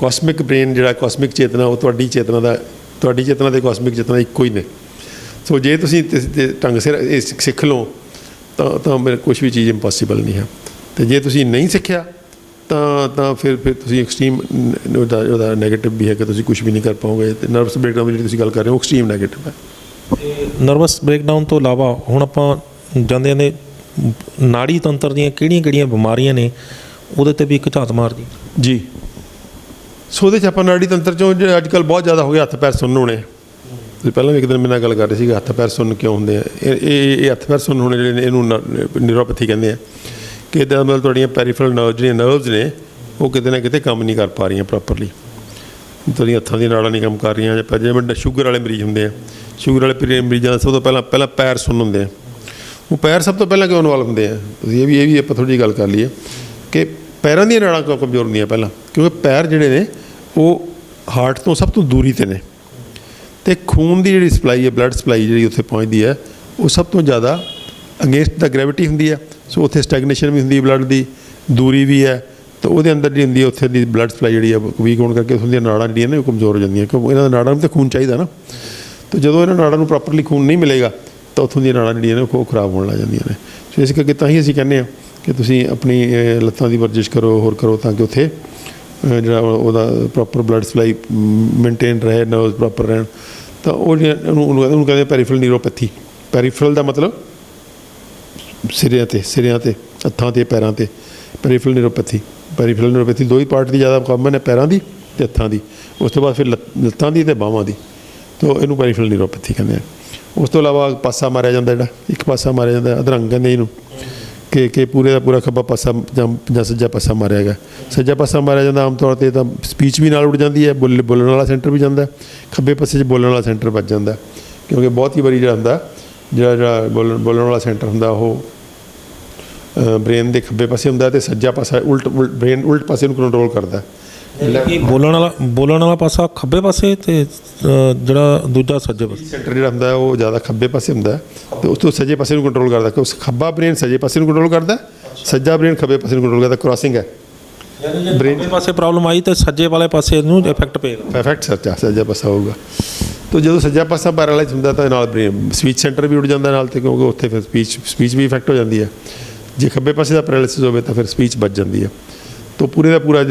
ਕਾਸਮਿਕ ਬ੍ਰੇਨ ਜਿਹੜਾ ਕਾਸਮਿਕ ਚੇਤਨਾ, ਉਹ ਤੁਹਾਡੀ ਚੇਤਨਾ ਤੇ ਕਾਸਮਿਕ ਚੇਤਨਾ ਇੱਕੋ ਹੀ ਨੇ। ਸੋ ਜੇ ਤੁਸੀਂ ਢੰਗ ਸਿਰ ਇਹ ਸਿੱਖ ਲਓ ਤਾਂ ਮੇਰੇ ਕੁਛ ਵੀ ਚੀਜ਼ ਇੰਪੋਸੀਬਲ ਨਹੀਂ ਹੈ। ਅਤੇ ਜੇ ਤੁਸੀਂ ਨਹੀਂ ਸਿੱਖਿਆ ਤਾਂ ਫਿਰ ਤੁਸੀਂ ਐਕਸਟ੍ਰੀਮ ਉਹਦਾ ਨੈਗੇਟਿਵ ਵੀ ਹੈ ਕਿ ਤੁਸੀਂ ਕੁਛ ਵੀ ਨਹੀਂ ਕਰ ਪਾਓਗੇ। ਅਤੇ ਨਰਵਸ ਬ੍ਰੇਕਡਾਊਨ ਦੀ ਜਿਹੜੀ ਤੁਸੀਂ ਗੱਲ ਕਰ ਰਹੇ ਹੋ ਐਕਸਟ੍ਰੀਮ ਨੈਗੇਟਿਵ ਹੈ। ਨਰਵਸ ਬ੍ਰੇਕਡਾਊਨ ਤੋਂ ਇਲਾਵਾ ਹੁਣ ਆਪਾਂ ਜਾਂਦੇ ਨਾੜੀ ਤੰਤਰ ਦੀਆਂ ਕਿਹੜੀਆਂ ਬਿਮਾਰੀਆਂ ਨੇ ਉਹਦੇ 'ਤੇ ਵੀ ਇੱਕ ਝਾਤ ਮਾਰ ਜੀ। ਸੋ ਉਹਦੇ 'ਚ ਆਪਾਂ ਨਾੜੀ ਤੰਤਰ 'ਚੋਂ ਜਿਹੜੇ ਅੱਜ ਕੱਲ੍ਹ ਬਹੁਤ ਜ਼ਿਆਦਾ ਹੋ ਗਿਆ ਹੱਥ ਪੈਰ ਸੁੰਨ ਹੋਣੇ। ਤੁਸੀਂ ਪਹਿਲਾਂ ਵੀ ਇੱਕ ਦਿਨ ਮੇਰੇ ਨਾਲ ਗੱਲ ਕਰ ਰਹੇ ਸੀ ਹੱਥ ਪੈਰ ਸੁੰਨ ਕਿਉਂ ਹੁੰਦੇ ਆ। ਇਹ ਹੱਥ ਪੈਰ ਸੁੰਨ ਹੋਣੇ ਜਿਹੜੇ ਨੇ ਇਹਨੂੰ ਨਿਊਰੋਪੈਥੀ ਕਹਿੰਦੇ ਆ ਕਿ ਇਹਦਾ ਮਤਲਬ ਤੁਹਾਡੀਆਂ ਪੈਰੀਫਰਲ ਨਰਵਸ ਨੇ ਉਹ ਕਿਤੇ ਨਾ ਕਿਤੇ ਕੰਮ ਨਹੀਂ ਕਰ ਪਾ ਰਹੀਆਂ ਪ੍ਰੋਪਰਲੀ। ਤੁਹਾਡੀਆਂ ਹੱਥਾਂ ਦੀਆਂ ਨਾੜਾਂ ਨਹੀਂ ਕੰਮ ਕਰ ਰਹੀਆਂ। ਜਾਂ ਜਿਵੇਂ ਸ਼ੂਗਰ ਵਾਲੇ ਮਰੀਜ਼ ਹੁੰਦੇ ਆ, ਸ਼ੂਗਰ ਵਾਲੇ ਮਰੀਜ਼ਾਂ ਦਾ ਸਭ ਤੋਂ ਪਹਿਲਾਂ ਪੈਰ ਸੁੰਨ ਹੁੰਦੇ ਆ। ਉਹ ਪੈਰ ਸਭ ਤੋਂ ਪਹਿਲਾਂ ਕਿਉਂ ਇਨਵੋਲਵ ਹੁੰਦੇ ਆ? ਤੁਸੀਂ ਇਹ ਵੀ ਆਪਾਂ ਥੋੜ੍ਹੀ ਜਿਹੀ ਗੱਲ ਕਰ ਲਈਏ ਕਿ ਪੈਰਾਂ ਦੀਆਂ ਨਾੜਾਂ ਕਿਉਂ ਕਮਜ਼ੋਰ ਹੁੰਦੀਆਂ ਪਹਿਲਾਂ, ਕਿਉਂਕਿ ਪੈਰ ਜਿਹੜੇ ਨੇ ਉਹ ਹਾਰਟ ਤੋਂ ਸਭ ਤੋਂ ਦੂਰੀ 'ਤੇ ਨੇ ਅਤੇ ਖੂਨ ਦੀ ਜਿਹੜੀ ਸਪਲਾਈ ਹੈ, ਬਲੱਡ ਸਪਲਾਈ ਜਿਹੜੀ ਉੱਥੇ ਪਹੁੰਚਦੀ ਹੈ ਉਹ ਸਭ ਤੋਂ ਜ਼ਿਆਦਾ ਅਗੇਂਸਟ ਦਾ ਗ੍ਰੈਵਿਟੀ ਹੁੰਦੀ ਹੈ। ਸੋ ਉੱਥੇ ਸਟੈਗਨੇਸ਼ਨ ਵੀ ਹੁੰਦੀ ਹੈ, ਬਲੱਡ ਦੀ ਦੂਰੀ ਵੀ ਹੈ, ਤਾਂ ਉਹਦੇ ਅੰਦਰ ਜਿਹੜੀ ਹੁੰਦੀ ਹੈ ਉੱਥੇ ਦੀ ਬਲੱਡ ਸਪਲਾਈ ਜਿਹੜੀ ਹੈ ਵੀਕ ਹੋਣ ਕਰਕੇ ਉੱਥੋਂ ਦੀਆਂ ਨਾੜਾਂ ਜਿਹੜੀਆਂ ਨੇ ਉਹ ਕਮਜ਼ੋਰ ਹੋ ਜਾਂਦੀਆਂ, ਕਿਉਂਕਿ ਇਹਨਾਂ ਨਾੜਾਂ ਨੂੰ ਤਾਂ ਖੂਨ ਚਾਹੀਦਾ ਨਾ। ਤਾਂ ਜਦੋਂ ਇਹਨਾਂ ਨਾੜਾਂ ਨੂੰ ਪ੍ਰੋਪਰਲੀ ਖੂਨ ਨਹੀਂ ਮਿਲੇਗਾ ਤਾਂ ਉੱਥੋਂ ਦੀਆਂ ਨਾੜਾਂ ਜਿਹੜੀਆਂ ਨੇ ਉਹ ਖਰਾਬ ਹੋਣ ਲੱਗ ਜਾਂਦੀਆਂ ਨੇ। ਸੋ ਇਸ ਕਰਕੇ ਤਾਂ ਹੀ ਅਸੀਂ ਕਹਿੰਦੇ ਹਾਂ ਕਿ ਤੁਸੀਂ ਆਪਣੀ ਲੱਤਾਂ ਦੀ ਵਰਜਿਸ਼ ਕਰੋ, ਹੋਰ ਕਰੋ, ਤਾਂ ਕਿ ਉੱਥੇ ਜਿਹੜਾ ਉਹਦਾ ਪ੍ਰੋਪਰ ਬਲੱਡ ਸਪਲਾਈ ਮੇਨਟੇਨ ਰਹੇ, ਨਰਵਸ ਪ੍ਰੋਪਰ ਰਹਿਣ। ਤਾਂ ਉਹ ਉਹਨੂੰ ਕਹਿੰਦੇ ਪੈਰੀਫਰਲ ਨਿਊਰੋਪੈਥੀ। ਪੈਰੀਫਰਲ ਦਾ ਮਤਲਬ ਸਿਰਿਆਂ 'ਤੇ ਹੱਥਾਂ 'ਤੇ ਪੈਰਾਂ 'ਤੇ ਪੈਰੀਫਰਲ ਨਿਊਰੋਪੈਥੀ ਦੋ ਹੀ ਪਾਰਟ ਦੀ ਜ਼ਿਆਦਾ ਕਾਮਨ ਹੈ, ਪੈਰਾਂ ਦੀ ਅਤੇ ਹੱਥਾਂ ਦੀ। ਉਸ ਤੋਂ ਬਾਅਦ ਫਿਰ ਲੱਤਾਂ ਦੀ ਅਤੇ ਬਾਹਾਂ ਦੀ। ਤਾਂ ਇਹਨੂੰ ਪੈਰੀਫਰਲ ਨਿਊਰੋਪੈਥੀ ਕਹਿੰਦੇ ਆ। ਉਸ ਤੋਂ ਇਲਾਵਾ ਪਾਸਾ ਮਾਰਿਆ ਜਾਂਦਾ, ਜਿਹੜਾ ਇੱਕ ਪਾਸਾ ਮਾਰਿਆ ਜਾਂਦਾ ਅਧਰੰਗ ਕਹਿੰਦੇ ਇਹਨੂੰ, ਕਿ ਪੂਰੇ ਦਾ ਪੂਰਾ ਖੱਬਾ ਪਾਸਾ ਜਾਂ ਸੱਜਾ ਪਾਸਾ ਮਾਰਿਆ ਗਿਆ। ਸੱਜਾ ਪਾਸਾ ਮਾਰਿਆ ਜਾਂਦਾ ਆਮ ਤੌਰ 'ਤੇ ਤਾਂ ਸਪੀਚ ਵੀ ਨਾਲ ਉੱਡ ਜਾਂਦੀ ਹੈ, ਬੋਲਣ ਵਾਲਾ ਸੈਂਟਰ ਵੀ ਜਾਂਦਾ, ਖੱਬੇ ਪਾਸੇ 'ਚ ਬੋਲਣ ਵਾਲਾ ਸੈਂਟਰ ਵੱਜ ਜਾਂਦਾ, ਕਿਉਂਕਿ ਬਹੁਤ ਹੀ ਵਾਰੀ ਜਿਹੜਾ ਹੁੰਦਾ ਜਿਹੜਾ ਬੋਲਣ ਵਾਲਾ ਸੈਂਟਰ ਹੁੰਦਾ ਉਹ ਬ੍ਰੇਨ ਦੇ ਖੱਬੇ ਪਾਸੇ ਹੁੰਦਾ ਅਤੇ ਸੱਜਾ ਪਾਸਾ ਬ੍ਰੇਨ ਉਲਟ ਪਾਸੇ ਨੂੰ ਕੰਟਰੋਲ ਕਰਦਾ। ਬੋਲਣ ਵਾਲਾ ਪਾਸਾ ਖੱਬੇ ਪਾਸੇ ਅਤੇ ਜਿਹੜਾ ਦੂਜਾ ਸੱਜੇ ਪਾਸੇ ਸੈਂਟਰ ਜਿਹੜਾ ਹੁੰਦਾ ਉਹ ਜ਼ਿਆਦਾ ਖੱਬੇ ਪਾਸੇ ਹੁੰਦਾ ਅਤੇ ਉਸ ਤੋਂ ਸੱਜੇ ਪਾਸੇ ਨੂੰ ਕੰਟਰੋਲ ਕਰਦਾ, ਕਿ ਉਸ ਖੱਬਾ ਬ੍ਰੇਨ ਸੱਜੇ ਪਾਸੇ ਨੂੰ ਕੰਟਰੋਲ ਕਰਦਾ, ਸੱਜਾ ਬ੍ਰੇਨ ਖੱਬੇ ਪਾਸੇ ਨੂੰ ਕੰਟਰੋਲ ਕਰਦਾ। ਕ੍ਰਾਸਿੰਗ ਹੈ, ਬ੍ਰੇਨ ਪਾਸੇ ਪ੍ਰੋਬਲਮ ਆਈ ਤਾਂ ਸੱਜੇ ਵਾਲੇ ਪਾਸੇ ਨੂੰ ਇਫੈਕਟ ਪਏਗਾ, ਸੱਜਾ ਪਾਸਾ ਹੋਊਗਾ। ਤਾਂ ਜਦੋਂ ਸੱਜਾ ਪਾਸਾ ਪੈਰਾਲਾਈਜ਼ ਹੁੰਦਾ ਤਾਂ ਨਾਲ ਬ੍ਰੇਨ ਸਪੀਚ ਸੈਂਟਰ ਵੀ ਉੱਡ ਜਾਂਦਾ ਨਾਲ, ਅਤੇ ਕਿਉਂਕਿ ਉੱਥੇ ਫਿਰ ਸਪੀਚ ਵੀ ਇਫੈਕਟ ਹੋ ਜਾਂਦੀ ਹੈ। ਜੇ ਖੱਬੇ ਪਾਸੇ ਦਾ ਪੈਰਾਲਾਈਸਿਸ ਹੋਵੇ ਤਾਂ ਫਿਰ ਸਪੀਚ ਬਚ ਜਾਂਦੀ ਹੈ। ਤਾਂ ਪੂਰੇ ਦਾ ਪੂਰਾ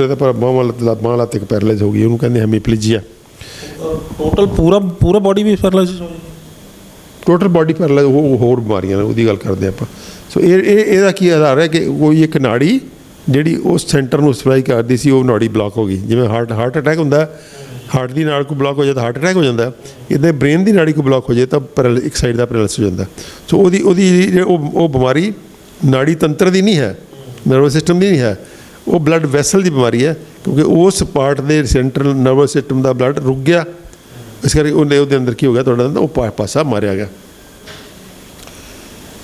ਦਾ ਬਾਹਾਂ ਲੱਤ ਇੱਕ ਪੈਰਾਲਾਈਜ਼ ਹੋ ਗਈ, ਉਹਨੂੰ ਕਹਿੰਦੇ ਹੈਮੀਪਲੀਜੀਆ। ਟੋਟਲ ਪੂਰਾ ਬਾਡੀ ਵੀ ਪੈਰਾਲਾਈਸਿਸ ਹੋ ਜਾਂਦਾ, ਟੋਟਲ ਬਾਡੀ ਪੈਰਾਲਾਈਜ਼। ਉਹ ਹੋਰ ਬਿਮਾਰੀਆਂ ਨੇ, ਉਹਦੀ ਗੱਲ ਕਰਦੇ ਆਪਾਂ। ਸੋ ਇਹਦਾ ਕੀ ਆਧਾਰ ਹੈ ਕਿ ਕੋਈ ਇੱਕ ਨਾੜੀ ਜਿਹੜੀ ਉਸ ਸੈਂਟਰ ਨੂੰ ਸਪਲਾਈ ਕਰਦੀ ਸੀ ਉਹ ਨਾੜੀ ਬਲਾਕ ਹੋ ਗਈ। ਜਿਵੇਂ ਹਾਰਟ ਅਟੈਕ ਹੁੰਦਾ, ਹਾਰਟ ਦੀ ਨਾੜ ਕੋਈ ਬਲਾਕ ਹੋ ਜਾਏ ਤਾਂ ਹਾਰਟ ਅਟੈਕ ਹੋ ਜਾਂਦਾ। ਇੱਦਾਂ ਬ੍ਰੇਨ ਦੀ ਨਾੜੀ ਕੋਈ ਬਲਾਕ ਹੋ ਜਾਏ ਤਾਂ ਇੱਕ ਸਾਈਡ ਦਾ ਪੈਰਾਲਾਈਸਿਸ ਹੋ ਜਾਂਦਾ। ਸੋ ਉਹ ਬਿਮਾਰੀ ਨਾੜੀ ਤੰਤਰ ਦੀ ਨਹੀਂ ਹੈ, ਨਰਵਸ ਸਿਸਟਮ ਦੀ ਨਹੀਂ ਹੈ, ਉਹ ਬਲੱਡ ਵੈਸਲ ਦੀ ਬਿਮਾਰੀ ਹੈ, ਕਿਉਂਕਿ ਉਸ ਪਾਰਟ ਦੇ ਸੈਂਟਰਲ ਨਰਵਸ ਸਿਸਟਮ ਦਾ ਬਲੱਡ ਰੁਕ ਗਿਆ। ਇਸ ਕਰਕੇ ਉਹਦੇ ਅੰਦਰ ਕੀ ਹੋ ਗਿਆ, ਤੁਹਾਡਾ ਉਹ ਪਾਸਾ ਮਾਰਿਆ ਗਿਆ,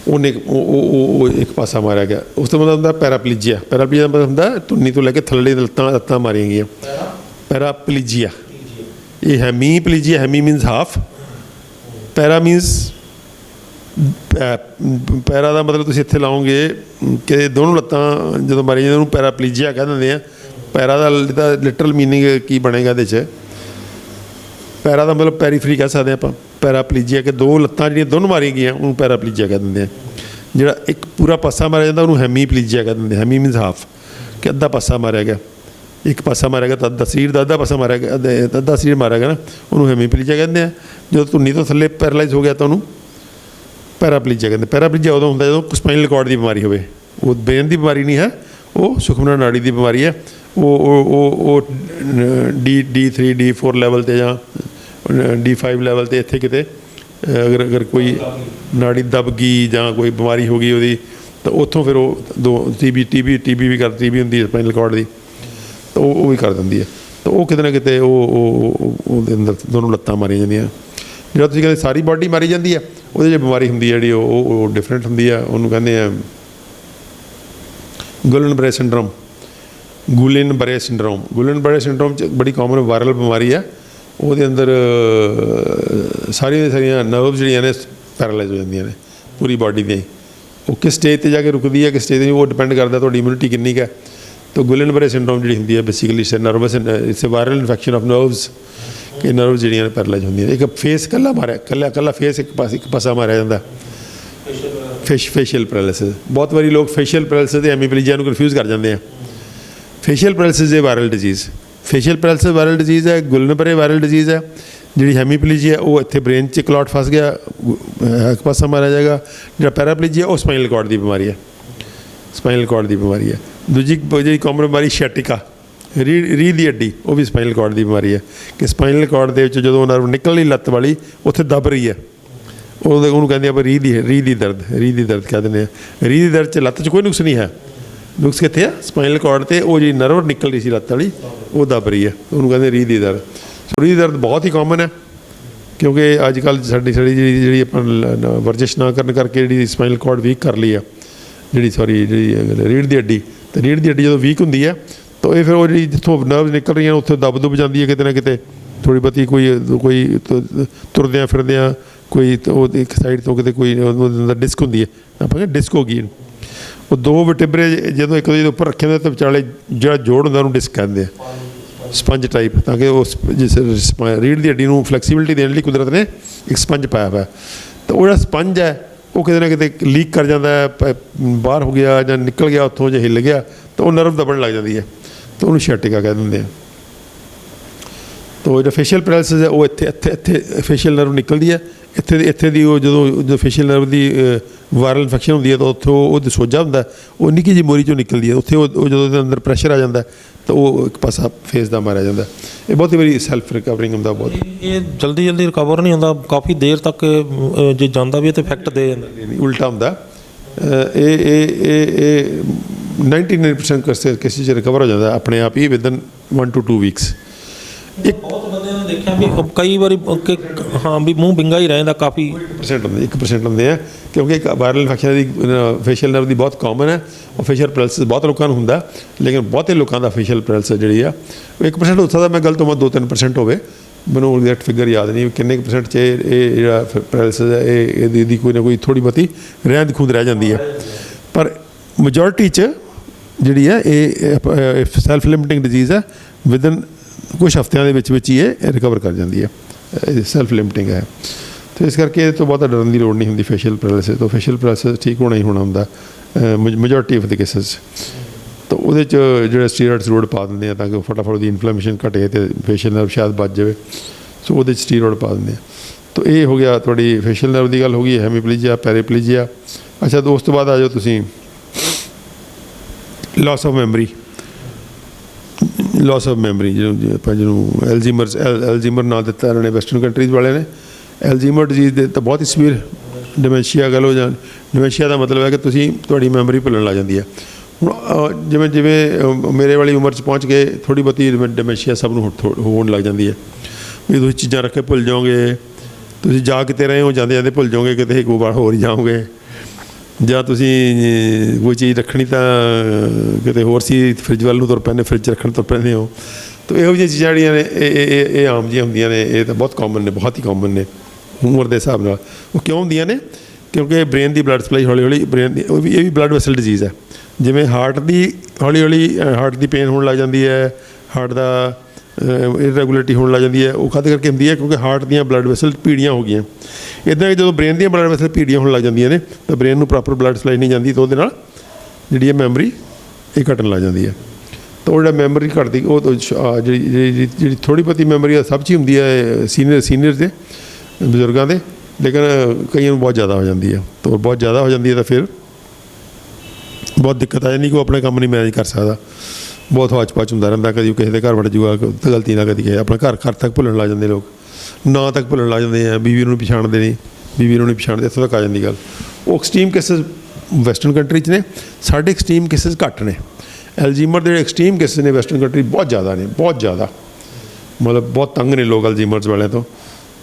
ਉਹਨੇ ਉਹ ਇੱਕ ਪਾਸਾ ਮਾਰਿਆ ਗਿਆ। ਉਸ ਤੋਂ ਬਾਅਦ ਹੁੰਦਾ ਪੈਰਾਪਲੀਜੀਆ। ਪੈਰਾਪਲੀਜੀਆ ਦਾ ਮਤਲਬ ਹੁੰਦਾ ਧੁੰਨੀ ਤੋਂ ਲੈ ਕੇ ਥੱਲੇ ਲੱਤਾਂ ਮਾਰੀਆਂ ਗਈਆਂ, ਪੈਰਾਪਲੀਜੀਆ। ਇਹ ਹੈਮੀਪਲੀਜੀਆ, ਹੈਮੀ ਮੀਨਸ ਹਾਫ, ਪੈਰਾ ਮੀਨਸ ਪੈਰਾ ਦਾ ਮਤਲਬ ਤੁਸੀਂ ਇੱਥੇ ਲਾਓਗੇ ਕਿ ਦੋਨੋਂ ਲੱਤਾਂ ਜਦੋਂ ਮਾਰੀਆਂ ਜਾਂਦੀਆਂ ਉਹਨੂੰ ਪੈਰਾਪਲੀਜੀਆ ਕਹਿ ਦਿੰਦੇ ਆ। ਪੈਰਾ ਦਾ ਲਿਟਰਲ ਮੀਨਿੰਗ ਕੀ ਬਣੇਗਾ ਇਹਦੇ 'ਚ? ਪੈਰਾ ਦਾ ਮਤਲਬ ਪੈਰੀਫਰੀ ਕਹਿ ਸਕਦੇ ਆਪਾਂ, ਪੈਰਾਪਲੀਜੀਆ ਕਿ ਦੋ ਲੱਤਾਂ ਜਿਹੜੀਆਂ ਦੋਨੋਂ ਮਾਰੀਆਂ ਗਈਆਂ ਉਹਨੂੰ ਪੈਰਾਪਲੀਜੀਆ ਕਹਿ ਦਿੰਦੇ ਆ। ਜਿਹੜਾ ਇੱਕ ਪੂਰਾ ਪਾਸਾ ਮਾਰਿਆ ਜਾਂਦਾ ਉਹਨੂੰ ਹੈਮੀਪਲੀਜੀਆ ਕਹਿ ਦਿੰਦੇ। ਹੈਮੀ ਮੀਨਸ ਹਾਫ, ਕਿ ਅੱਧਾ ਪਾਸਾ ਮਾਰਿਆ ਗਿਆ, ਇੱਕ ਪਾਸਾ ਮਾਰਿਆ ਗਿਆ ਤਾਂ ਅੱਧਾ ਸਰੀਰ ਦਾ ਅੱਧਾ ਪਾਸਾ ਮਾਰਿਆ ਗਿਆ, ਅੱਧਾ ਸਰੀਰ ਮਾਰਿਆ ਗਿਆ ਨਾ, ਉਹਨੂੰ ਹੈਮੀਪਲੀਜੀਆ ਕਹਿੰਦੇ ਆ। ਜਦੋਂ ਧੁੰਨੀ ਤੋਂ ਥੱਲੇ ਪੈਰਾਲਾਈਜ਼ ਹੋ ਗਿਆ ਤਾਂ ਉਹਨੂੰ ਪੈਰਾਪਲੀਜੀਆ ਕਹਿੰਦੇ। ਪੈਰਾਪਲੀਜੀਆ ਉਦੋਂ ਹੁੰਦਾ ਜਦੋਂ ਸਪਾਈਨਲ ਕਾਰਡ ਦੀ ਬਿਮਾਰੀ ਹੋਵੇ। ਉਹ ਬ੍ਰੇਨ ਦੀ ਬਿਮਾਰੀ ਨਹੀਂ ਹੈ, ਉਹ ਸੁਖਮਨਾ ਨਾੜੀ ਦੀ ਬਿਮਾਰੀ ਹੈ। ਉਹ D3 D4 ਲੈਵਲ 'ਤੇ ਜਾਂ D5 ਲੈਵਲ 'ਤੇ ਇੱਥੇ ਕਿਤੇ ਅਗਰ ਕੋਈ ਨਾੜੀ ਦਬ ਗਈ ਜਾਂ ਕੋਈ ਬਿਮਾਰੀ ਹੋ ਗਈ ਉਹਦੀ, ਤਾਂ ਉੱਥੋਂ ਫਿਰ ਉਹ TB ਵੀ ਹੁੰਦੀ ਹੈ ਸਪਾਈਨਲ ਕਾਰਡ ਦੀ, ਤਾਂ ਉਹ ਵੀ ਕਰ ਦਿੰਦੀ ਹੈ। ਤਾਂ ਉਹ ਕਿਤੇ ਨਾ ਕਿਤੇ ਉਹਦੇ ਅੰਦਰ ਦੋਨੋਂ ਲੱਤਾਂ ਮਾਰੀਆਂ ਜਾਂਦੀਆਂ। ਜਿਹੜਾ ਤੁਸੀਂ ਕਹਿੰਦੇ ਸਾਰੀ ਬਾਡੀ ਮਾਰੀ ਜਾਂਦੀ ਹੈ, ਉਹਦੇ 'ਚ ਬਿਮਾਰੀ ਹੁੰਦੀ ਹੈ ਜਿਹੜੀ ਉਹ ਡਿਫਰੈਂਟ ਹੁੰਦੀ ਹੈ। ਉਹਨੂੰ ਕਹਿੰਦੇ ਆ ਗੁਲਨ-ਬਰੇ ਸਿੰਡਰੋਮ, ਗੁਲਿਨ-ਬਰੇ ਸਿੰਡਰੋਮ। ਗੁਲਿਨ-ਬਰੇ ਸਿੰਡਰੋਮ 'ਚ ਬੜੀ ਕਾਮਨ ਵਾਇਰਲ ਬਿਮਾਰੀ ਆ। ਉਹਦੇ ਅੰਦਰ ਸਾਰੀਆਂ ਦੀਆਂ ਸਾਰੀਆਂ ਨਰਵ ਜਿਹੜੀਆਂ ਨੇ ਪੈਰਾਲਾਈਜ਼ ਹੋ ਜਾਂਦੀਆਂ ਨੇ ਪੂਰੀ ਬਾਡੀ ਦੀਆਂ। ਉਹ ਕਿਸ ਸਟੇਜ 'ਤੇ ਜਾ ਕੇ ਰੁਕਦੀ ਹੈ, ਕਿਸ ਸਟੇਜ 'ਤੇ, ਉਹ ਡਿਪੈਂਡ ਕਰਦਾ ਤੁਹਾਡੀ ਇਮਿਊਨਿਟੀ ਕਿੰਨੀ ਕੁ ਹੈ। ਤਾਂ ਗੁਲਿਨ-ਬਰੇ ਸਿੰਡਰੋਮ ਜਿਹੜੀ ਹੁੰਦੀ ਹੈ basically nerves, it's a viral infection of nerves, ਕਿ ਨਰਵ ਜਿਹੜੀਆਂ ਨੇ ਪੈਰਾਲਾਈਜ਼ ਹੁੰਦੀਆਂ ਨੇ। ਇੱਕ ਫੇਸ ਇਕੱਲਾ ਫੇਸ ਇੱਕ ਪਾਸਾ ਮਾਰਿਆ ਜਾਂਦਾ, ਫੇਸ਼ੀਅਲ ਪੈਰਾਲਿਸਿਸ। ਬਹੁਤ ਵਾਰੀ ਲੋਕ ਫੇਸ਼ੀਅਲ ਪੈਰਾਲਿਸਿਸ ਤੇ ਹੈਮੀਪਲੀਜੀਆ ਨੂੰ ਕਨਫਿਊਜ਼ ਕਰ ਜਾਂਦੇ ਆ। ਫੇਸ਼ੀਅਲ ਪੈਰਾਲਿਸਿਸ ਇਹ viral disease, facial paralysis viral disease ਹੈ। ਗੁਲਿਨ-ਬਰੇ ਵਾਇਰਲ ਡਿਜ਼ੀਜ਼ ਹੈ। ਜਿਹੜੀ ਹੈਮੀਪਲੀਜੀਆ ਉਹ ਇੱਥੇ ਬ੍ਰੇਨ 'ਚ ਕਲੌਟ ਫਸ ਗਿਆ, ਇੱਕ ਪਾਸਾ ਮਾਰਿਆ ਜਾਏਗਾ। ਜਿਹੜਾ ਪੈਰਾਪਲੀਜੀਆ ਉਹ ਸਪਾਈਨਲ ਕਾਰਡ ਦੀ ਬਿਮਾਰੀ ਹੈ, ਸਪਾਈਨਲ ਕਾਰਡ ਦੀ ਬਿਮਾਰੀ ਹੈ। ਦੂਜੀ ਜਿਹੜੀ ਕਾਮਨ ਬਿਮਾਰੀ ਸ਼ੈਟਿਕਾ, ਰੀੜ੍ਹ ਦੀ ਹੱਡੀ, ਉਹ ਵੀ ਸਪਾਈਨਲ ਕਾਰਡ ਦੀ ਬਿਮਾਰੀ ਹੈ ਕਿ ਸਪਾਈਨਲ ਕਾਰਡ ਦੇ ਵਿੱਚ ਜਦੋਂ ਨਰਵ ਨਿਕਲਣੀ ਲੱਤ ਵਾਲੀ ਉੱਥੇ ਦੱਬ ਰਹੀ ਹੈ, ਉਹਨੂੰ ਕਹਿੰਦੇ ਆਪਾਂ ਰੀੜ੍ਹ ਦੀ ਦਰਦ ਕਹਿ ਦਿੰਦੇ ਆ। ਰੀੜ੍ਹ ਦੀ ਦਰਦ 'ਚ ਲੱਤ 'ਚ ਕੋਈ ਨੁਕਸ ਨਹੀਂ ਹੈ, ਨੁਕਸ ਕਿੱਥੇ ਆ? ਸਪਾਈਨਲ ਕਾਰਡ 'ਤੇ। ਉਹ ਜਿਹੜੀ ਨਰਵ ਨਿਕਲ ਰਹੀ ਸੀ ਲੱਤ ਵਾਲੀ ਉਹ ਦੱਬ ਰਹੀ ਹੈ, ਉਹਨੂੰ ਕਹਿੰਦੇ ਰੀੜ੍ਹ ਦੀ ਦਰਦ। ਸੋ ਰੀੜ੍ਹ ਦੀ ਦਰਦ ਬਹੁਤ ਹੀ ਕਾਮਨ ਹੈ ਕਿਉਂਕਿ ਅੱਜ ਕੱਲ੍ਹ ਸਾਡੀ ਜਿਹੜੀ ਆਪਾਂ ਵਰਜਿਸ਼ ਨਾ ਕਰਨ ਕਰਕੇ ਜਿਹੜੀ ਸਪਾਈਨਲ ਕਾਰਡ ਵੀਕ ਕਰ ਲਈ ਆ, ਜਿਹੜੀ ਰੀੜ੍ਹ ਦੀ ਹੱਡੀ। ਅਤੇ ਰੀੜ੍ਹ ਦੀ ਹੱਡੀ ਜਦੋਂ ਵੀਕ ਹੁੰਦੀ ਹੈ ਤਾਂ ਇਹ ਫਿਰ ਉਹ ਜਿਹੜੀ ਜਿੱਥੋਂ ਨਰਵ ਨਿਕਲ ਰਹੀਆਂ ਉੱਥੇ ਦੱਬ ਜਾਂਦੀ ਹੈ ਕਿਤੇ ਨਾ ਕਿਤੇ ਥੋੜ੍ਹੀ ਬਹੁਤੀ। ਕੋਈ ਤੁਰਦਿਆਂ ਫਿਰਦਿਆਂ ਕੋਈ ਉਹ ਇੱਕ ਸਾਈਡ ਤੋਂ ਕਿਤੇ ਕੋਈ ਉਹਦੇ ਅੰਦਰ ਡਿਸਕ ਹੁੰਦੀ ਹੈ, ਆਪਾਂ ਕਹਿੰਦੇ ਡਿਸਕ ਹੋ ਗਈ। ਉਹ ਦੋ ਵਟੇਬਰੇ ਜਦੋਂ ਇੱਕ ਦੂਜੇ ਦੇ ਉੱਪਰ ਰੱਖੇ ਹੁੰਦੇ ਤਾਂ ਵਿਚਾਲੇ ਜਿਹੜਾ ਜੋੜ ਹੁੰਦਾ ਉਹਨੂੰ ਡਿਸਕ ਕਹਿੰਦੇ ਆ, ਸਪੰਜ ਟਾਈਪ। ਤਾਂ ਕਿ ਉਸ ਰੀੜ੍ਹ ਦੀ ਹੱਡੀ ਨੂੰ ਫਲੈਕਸੀਬਿਲਿਟੀ ਦੇਣ ਲਈ ਕੁਦਰਤ ਨੇ ਇੱਕ ਸਪੰਜ ਪਾਇਆ ਹੋਇਆ। ਤਾਂ ਉਹ ਜਿਹੜਾ ਸਪੰਜ ਹੈ ਉਹ ਕਿਤੇ ਨਾ ਕਿਤੇ ਲੀਕ ਕਰ ਜਾਂਦਾ ਹੈ, ਬਾਹਰ ਹੋ ਗਿਆ ਜਾਂ ਨਿਕਲ ਗਿਆ ਉੱਥੋਂ, ਜੇ ਹਿੱਲ ਗਿਆ ਤਾਂ ਉਹ ਨਰਵ ਦਬਣ ਲੱਗ ਜਾਂਦੀ ਹੈ, ਤਾਂ ਉਹਨੂੰ ਸ਼ੈਟਿਕਾ ਕਹਿ ਦਿੰਦੇ ਆ। ਤਾਂ ਜਿਹੜਾ ਫੇਸ਼ੀਅਲ ਪੈਰਾਲਿਸਿਸ ਹੈ ਉਹ ਇੱਥੇ ਫੇਸ਼ੀਅਲ ਨਰਵ ਨਿਕਲਦੀ ਹੈ, ਇੱਥੇ ਦੀ ਉਹ ਜਦੋਂ ਫੇਸ਼ੀਅਲ ਨਰਵ ਦੀ ਵਾਇਰਲ ਇਨਫੈਕਸ਼ਨ ਹੁੰਦੀ ਹੈ ਤਾਂ ਉੱਥੋਂ ਉਹ ਸੋਜਾ ਹੁੰਦਾ, ਉਹ ਨਿੱਕੀ ਜਿਹੀ ਮੋਰੀ 'ਚੋਂ ਨਿਕਲਦੀ ਹੈ। ਉੱਥੇ ਉਹ ਜਦੋਂ ਉਹਦੇ ਅੰਦਰ ਪ੍ਰੈਸ਼ਰ ਆ ਜਾਂਦਾ ਤਾਂ ਉਹ ਇੱਕ ਪਾਸਾ ਫੇਸ ਦਾ ਮਾਰਿਆ ਜਾਂਦਾ। ਇਹ ਬਹੁਤ ਹੀ ਵਾਰੀ ਸੈਲਫ ਰਿਕਵਰਿੰਗ ਹੁੰਦਾ। ਬਹੁਤ ਇਹ ਜਲਦੀ ਰਿਕਵਰ ਨਹੀਂ ਹੁੰਦਾ, ਕਾਫੀ ਦੇਰ ਤੱਕ ਜੇ ਜਾਂਦਾ ਵੀ ਤਾਂ ਇਫੈਕਟ ਦੇ ਜਾਂਦਾ। ਉਲਟਾ ਹੁੰਦਾ। ਇਹ 99% ਕੇਸਿਸ 'ਚ ਰਿਕਵਰ ਹੋ ਜਾਂਦਾ ਆਪਣੇ ਆਪ ਹੀ ਵਿਦਨ 1 to 2 ਵੀਕਸ। ਇੱਕ ਬਹੁਤ ਬੰਦੇ ਨੇ ਦੇਖਿਆ ਵੀ ਕਈ ਵਾਰੀ ਹਾਂ ਵੀ ਮੂੰਹ ਵਿੰਗਾ ਹੀ ਰਹਿੰਦਾ, ਕਾਫੀ 1% ਹੁੰਦੇ ਆ ਕਿਉਂਕਿ ਇੱਕ ਵਾਇਰਲ ਇਨਫੈਕਸ਼ਨ ਦੀ ਫੇਸ਼ੀਅਲ ਨਰਵ ਦੀ ਬਹੁਤ ਕਾਮਨ ਹੈ। ਉਹ ਫੇਸ਼ੀਅਲ ਪੈਰਾਲਿਸਿਸ ਬਹੁਤ ਲੋਕਾਂ ਨੂੰ ਹੁੰਦਾ, ਲੇਕਿਨ ਬਹੁਤੇ ਲੋਕਾਂ ਦਾ ਫੇਸ਼ੀਅਲ ਪੈਰਾਲਿਸਿਸ ਜਿਹੜੀ ਆ ਉਹ 1% ਹੋ ਸਕਦਾ। ਮੈਂ ਗਲਤ ਹੋਵਾਂ 2-3% ਹੋਵੇ, ਮੈਨੂੰ ਐਗਜ਼ੈਕਟ ਫਿਗਰ ਯਾਦ ਨਹੀਂ ਕਿੰਨੇ ਕੁ % 'ਚ ਇਹ ਜਿਹੜਾ ਪੈਰਾਲਿਸਿਸ ਹੈ ਇਹਦੀ ਕੋਈ ਨਾ ਕੋਈ ਥੋੜ੍ਹੀ ਬਹੁਤੀ ਰਹਿੰਦ ਖੂੰਹਦ ਰਹਿ ਜਾਂਦੀ ਹੈ। ਪਰ ਮੈਜੋਰਿਟੀ 'ਚ ਜਿਹੜੀ ਹੈ ਇਹ ਸੈਲਫ ਲਿਮਿਟਿੰਗ ਡਿਜ਼ੀਜ਼ ਹੈ। ਵਿਦਨ ਕੁਛ ਹਫ਼ਤਿਆਂ ਦੇ ਵਿੱਚ ਹੀ ਇਹ ਰਿਕਵਰ ਕਰ ਜਾਂਦੀ ਹੈ। ਇਹ ਸੈਲਫ ਲਿਮਿਟਿੰਗ ਹੈ, ਅਤੇ ਇਸ ਕਰਕੇ ਇਹ ਤੋਂ ਬਹੁਤਾ ਡਰਨ ਦੀ ਲੋੜ ਨਹੀਂ ਹੁੰਦੀ ਫੇਸ਼ੀਅਲ ਪੈਰਾਲਿਸਿਸ ਤੋਂ। ਫੇਸ਼ੀਅਲ ਪੈਰਾਲਿਸਿਸ ਠੀਕ ਹੋਣਾ ਹੀ ਹੋਣਾ ਹੁੰਦਾ ਮੈਜੋਰਿਟੀ ਆਫ ਦ ਕੇਸਿਸ। ਤਾਂ ਉਹਦੇ 'ਚ ਜਿਹੜੇ ਸਟੀਰੋਇਡ ਪਾ ਦਿੰਦੇ ਆ ਤਾਂ ਕਿ ਫਟਾਫਟ ਉਹਦੀ ਇਨਫਲੇਮੇਸ਼ਨ ਘਟੇ ਅਤੇ ਫੇਸ਼ੀਅਲ ਨਰਵ ਸ਼ਾਇਦ ਬਚ ਜਾਵੇ। ਸੋ ਉਹਦੇ 'ਚ ਸਟੀਰੋਇਡ ਪਾ ਦਿੰਦੇ ਆ। ਤਾਂ ਇਹ ਹੋ ਗਿਆ ਤੁਹਾਡੀ ਫੇਸ਼ੀਅਲ ਨਰਵ ਦੀ ਗੱਲ ਹੋ ਗਈ, ਹੈਮੀਪਲੀਜੀਆ, ਪੈਰਾਪਲੀਜੀਆ। ਅੱਛਾ, ਤਾਂ ਉਸ ਤੋਂ ਬਾਅਦ ਆ ਜਾਓ ਤੁਸੀਂ ਲਾਸ ਆਫ ਮੈਮਰੀ। ਜਿਹਨੂੰ ਆਪਾਂ ਐਲਜ਼ੀਮਰ ਨਾਂ ਦਿੱਤਾ ਇਹਨਾਂ ਨੇ ਵੈਸਟਰਨ ਕੰਟਰੀਜ਼ ਵਾਲਿਆਂ ਨੇ। ਐਲਜ਼ੀਮਰ ਡਿਜ਼ੀਜ਼ ਦੇ ਤਾਂ ਬਹੁਤ ਹੀ ਸੀਵੀਅਰ ਡਿਮੈਂਸ਼ੀਆ ਗੱਲ ਹੋ ਜਾਂ ਡਿਮੈਂਸ਼ੀਆ ਦਾ ਮਤਲਬ ਹੈ ਕਿ ਤੁਹਾਡੀ ਮੈਮਰੀ ਭੁੱਲਣ ਲੱਗ ਜਾਂਦੀ ਹੈ। ਹੁਣ ਜਿਵੇਂ ਮੇਰੇ ਵਾਲੀ ਉਮਰ 'ਚ ਪਹੁੰਚ ਕੇ ਥੋੜ੍ਹੀ ਬਹੁਤੀ ਡਿਮੈਂਸ਼ੀਆ ਸਭ ਨੂੰ ਹੋਣ ਲੱਗ ਜਾਂਦੀ ਹੈ। ਵੀ ਤੁਸੀਂ ਚੀਜ਼ਾਂ ਰੱਖ ਕੇ ਭੁੱਲ ਜਾਓਗੇ, ਤੁਸੀਂ ਜਾ ਕਿਤੇ ਰਹੇ ਹੋ ਜਾਂਦੇ ਭੁੱਲ ਜਾਓਗੇ, ਕਿਤੇ ਕੋਈ ਵਾਰ ਹੋਰ ਹੀ ਜਾਓਗੇ, ਜਾਂ ਤੁਸੀਂ ਕੋਈ ਚੀਜ਼ ਰੱਖਣੀ ਤਾਂ ਕਿਤੇ ਹੋਰ ਸੀ, ਫਰਿੱਜ ਵੱਲ ਨੂੰ ਤੁਰ ਪੈਂਦੇ, ਫਰਿੱਜ 'ਚ ਰੱਖਣ ਤੁਰ ਪੈਂਦੇ ਹੋ। ਤਾਂ ਇਹੋ ਜਿਹੀਆਂ ਚੀਜ਼ਾਂ ਜਿਹੜੀਆਂ ਨੇ ਇਹ ਆਮ ਜਿਹੀਆਂ ਹੁੰਦੀਆਂ ਨੇ। ਇਹ ਤਾਂ ਬਹੁਤ ਕਾਮਨ ਨੇ, ਬਹੁਤ ਹੀ ਕਾਮਨ ਨੇ ਉਮਰ ਦੇ ਹਿਸਾਬ ਨਾਲ। ਉਹ ਕਿਉਂ ਹੁੰਦੀਆਂ ਨੇ? ਕਿਉਂਕਿ ਬ੍ਰੇਨ ਦੀ ਬਲੱਡ ਸਪਲਾਈ ਹੌਲੀ ਬ੍ਰੇਨ ਦੀ ਇਹ ਵੀ ਬਲੱਡ ਵੈਸਲ ਡਿਜ਼ੀਜ਼ ਹੈ। ਜਿਵੇਂ ਹਾਰਟ ਦੀ ਹੌਲੀ ਹਾਰਟ ਦੀ ਪੇਨ ਹੋਣ ਲੱਗ ਜਾਂਦੀ ਹੈ, ਹਾਰਟ ਦਾ ਇਰੈਗੂਲਰਿਟੀ ਹੋਣ ਲੱਗ ਜਾਂਦੀ ਹੈ। ਉਹ ਕਾਹਦੇ ਕਰਕੇ ਹੁੰਦੀ ਹੈ? ਕਿਉਂਕਿ ਹਾਰਟ ਦੀਆਂ ਬਲੱਡ ਵੈਸਲ ਭੀੜੀਆਂ ਹੋ ਗਈਆਂ। ਇੱਦਾਂ ਕਿ ਜਦੋਂ ਬ੍ਰੇਨ ਦੀਆਂ ਬਲੱਡ ਵੈਸਲ ਭੀੜੀਆਂ ਹੋਣ ਲੱਗ ਜਾਂਦੀਆਂ ਨੇ ਤਾਂ ਬ੍ਰੇਨ ਨੂੰ ਪ੍ਰੋਪਰ ਬਲੱਡ ਸਪਲਾਈ ਨਹੀਂ ਜਾਂਦੀ, ਤਾਂ ਉਹਦੇ ਨਾਲ ਜਿਹੜੀ ਹੈ ਮੈਮਰੀ ਇਹ ਘਟਣ ਲੱਗ ਜਾਂਦੀ ਹੈ। ਤਾਂ ਉਹ ਜਿਹੜਾ ਮੈਮਰੀ ਘਟਦੀ ਉਹ ਜਿਹੜੀ ਥੋੜ੍ਹੀ ਬਹੁਤੀ ਮੈਮਰੀ ਸਭ 'ਚ ਹੀ ਹੁੰਦੀ ਹੈ ਸੀਨੀਅਰ ਦੇ ਬਜ਼ੁਰਗਾਂ ਦੇ, ਲੇਕਿਨ ਕਈਆਂ ਨੂੰ ਬਹੁਤ ਜ਼ਿਆਦਾ ਹੋ ਜਾਂਦੀ ਹੈ। ਤਾਂ ਬਹੁਤ ਜ਼ਿਆਦਾ ਹੋ ਜਾਂਦੀ ਹੈ ਤਾਂ ਫਿਰ ਬਹੁਤ ਦਿੱਕਤ ਆ ਜਾਂਦੀ ਕਿ ਉਹ ਆਪਣਾ ਕੰਮ ਨਹੀਂ ਮੈਨੇਜ ਕਰ ਸਕਦਾ। ਬਹੁਤ ਹੌਚ-ਪੌਚ ਹੁੰਦਾ ਰਹਿੰਦਾ, ਕਦੀ ਕਿਸੇ ਦੇ ਘਰ ਵੜ ਜੂਗਾ ਗਲਤੀ ਨਾਲ, ਕਦੀ ਆਪਣਾ ਘਰ ਤੱਕ ਭੁੱਲਣ ਲੱਗ ਜਾਂਦੇ ਲੋਕ, ਨਾਂ ਤੱਕ ਭੁੱਲਣ ਲੱਗ ਜਾਂਦੇ ਆ, ਬੀਵੀ ਨੂੰ ਨਹੀਂ ਪਛਾਣਦੇ, ਇੱਥੋਂ ਤੱਕ ਆ ਜਾਂਦੀ ਗੱਲ। ਉਹ ਐਕਸਟ੍ਰੀਮ ਕੇਸਿਸ ਵੈਸਟਰਨ ਕੰਟਰੀ 'ਚ ਨੇ, ਸਾਡੇ ਐਕਸਟ੍ਰੀਮ ਕੇਸਿਸ ਘੱਟ ਨੇ। ਐਲਜ਼ੀਮਰ ਦੇ ਐਕਸਟ੍ਰੀਮ ਕੇਸਿਸ ਨੇ ਵੈਸਟਰਨ ਕੰਟਰੀ ਬਹੁਤ ਜ਼ਿਆਦਾ ਨੇ, ਬਹੁਤ ਜ਼ਿਆਦਾ, ਮਤਲਬ ਬਹੁਤ ਤੰਗ ਨੇ ਲੋਕ ਐਲਜ਼ੀਮਰਸ ਵਾਲਿਆਂ ਤੋਂ।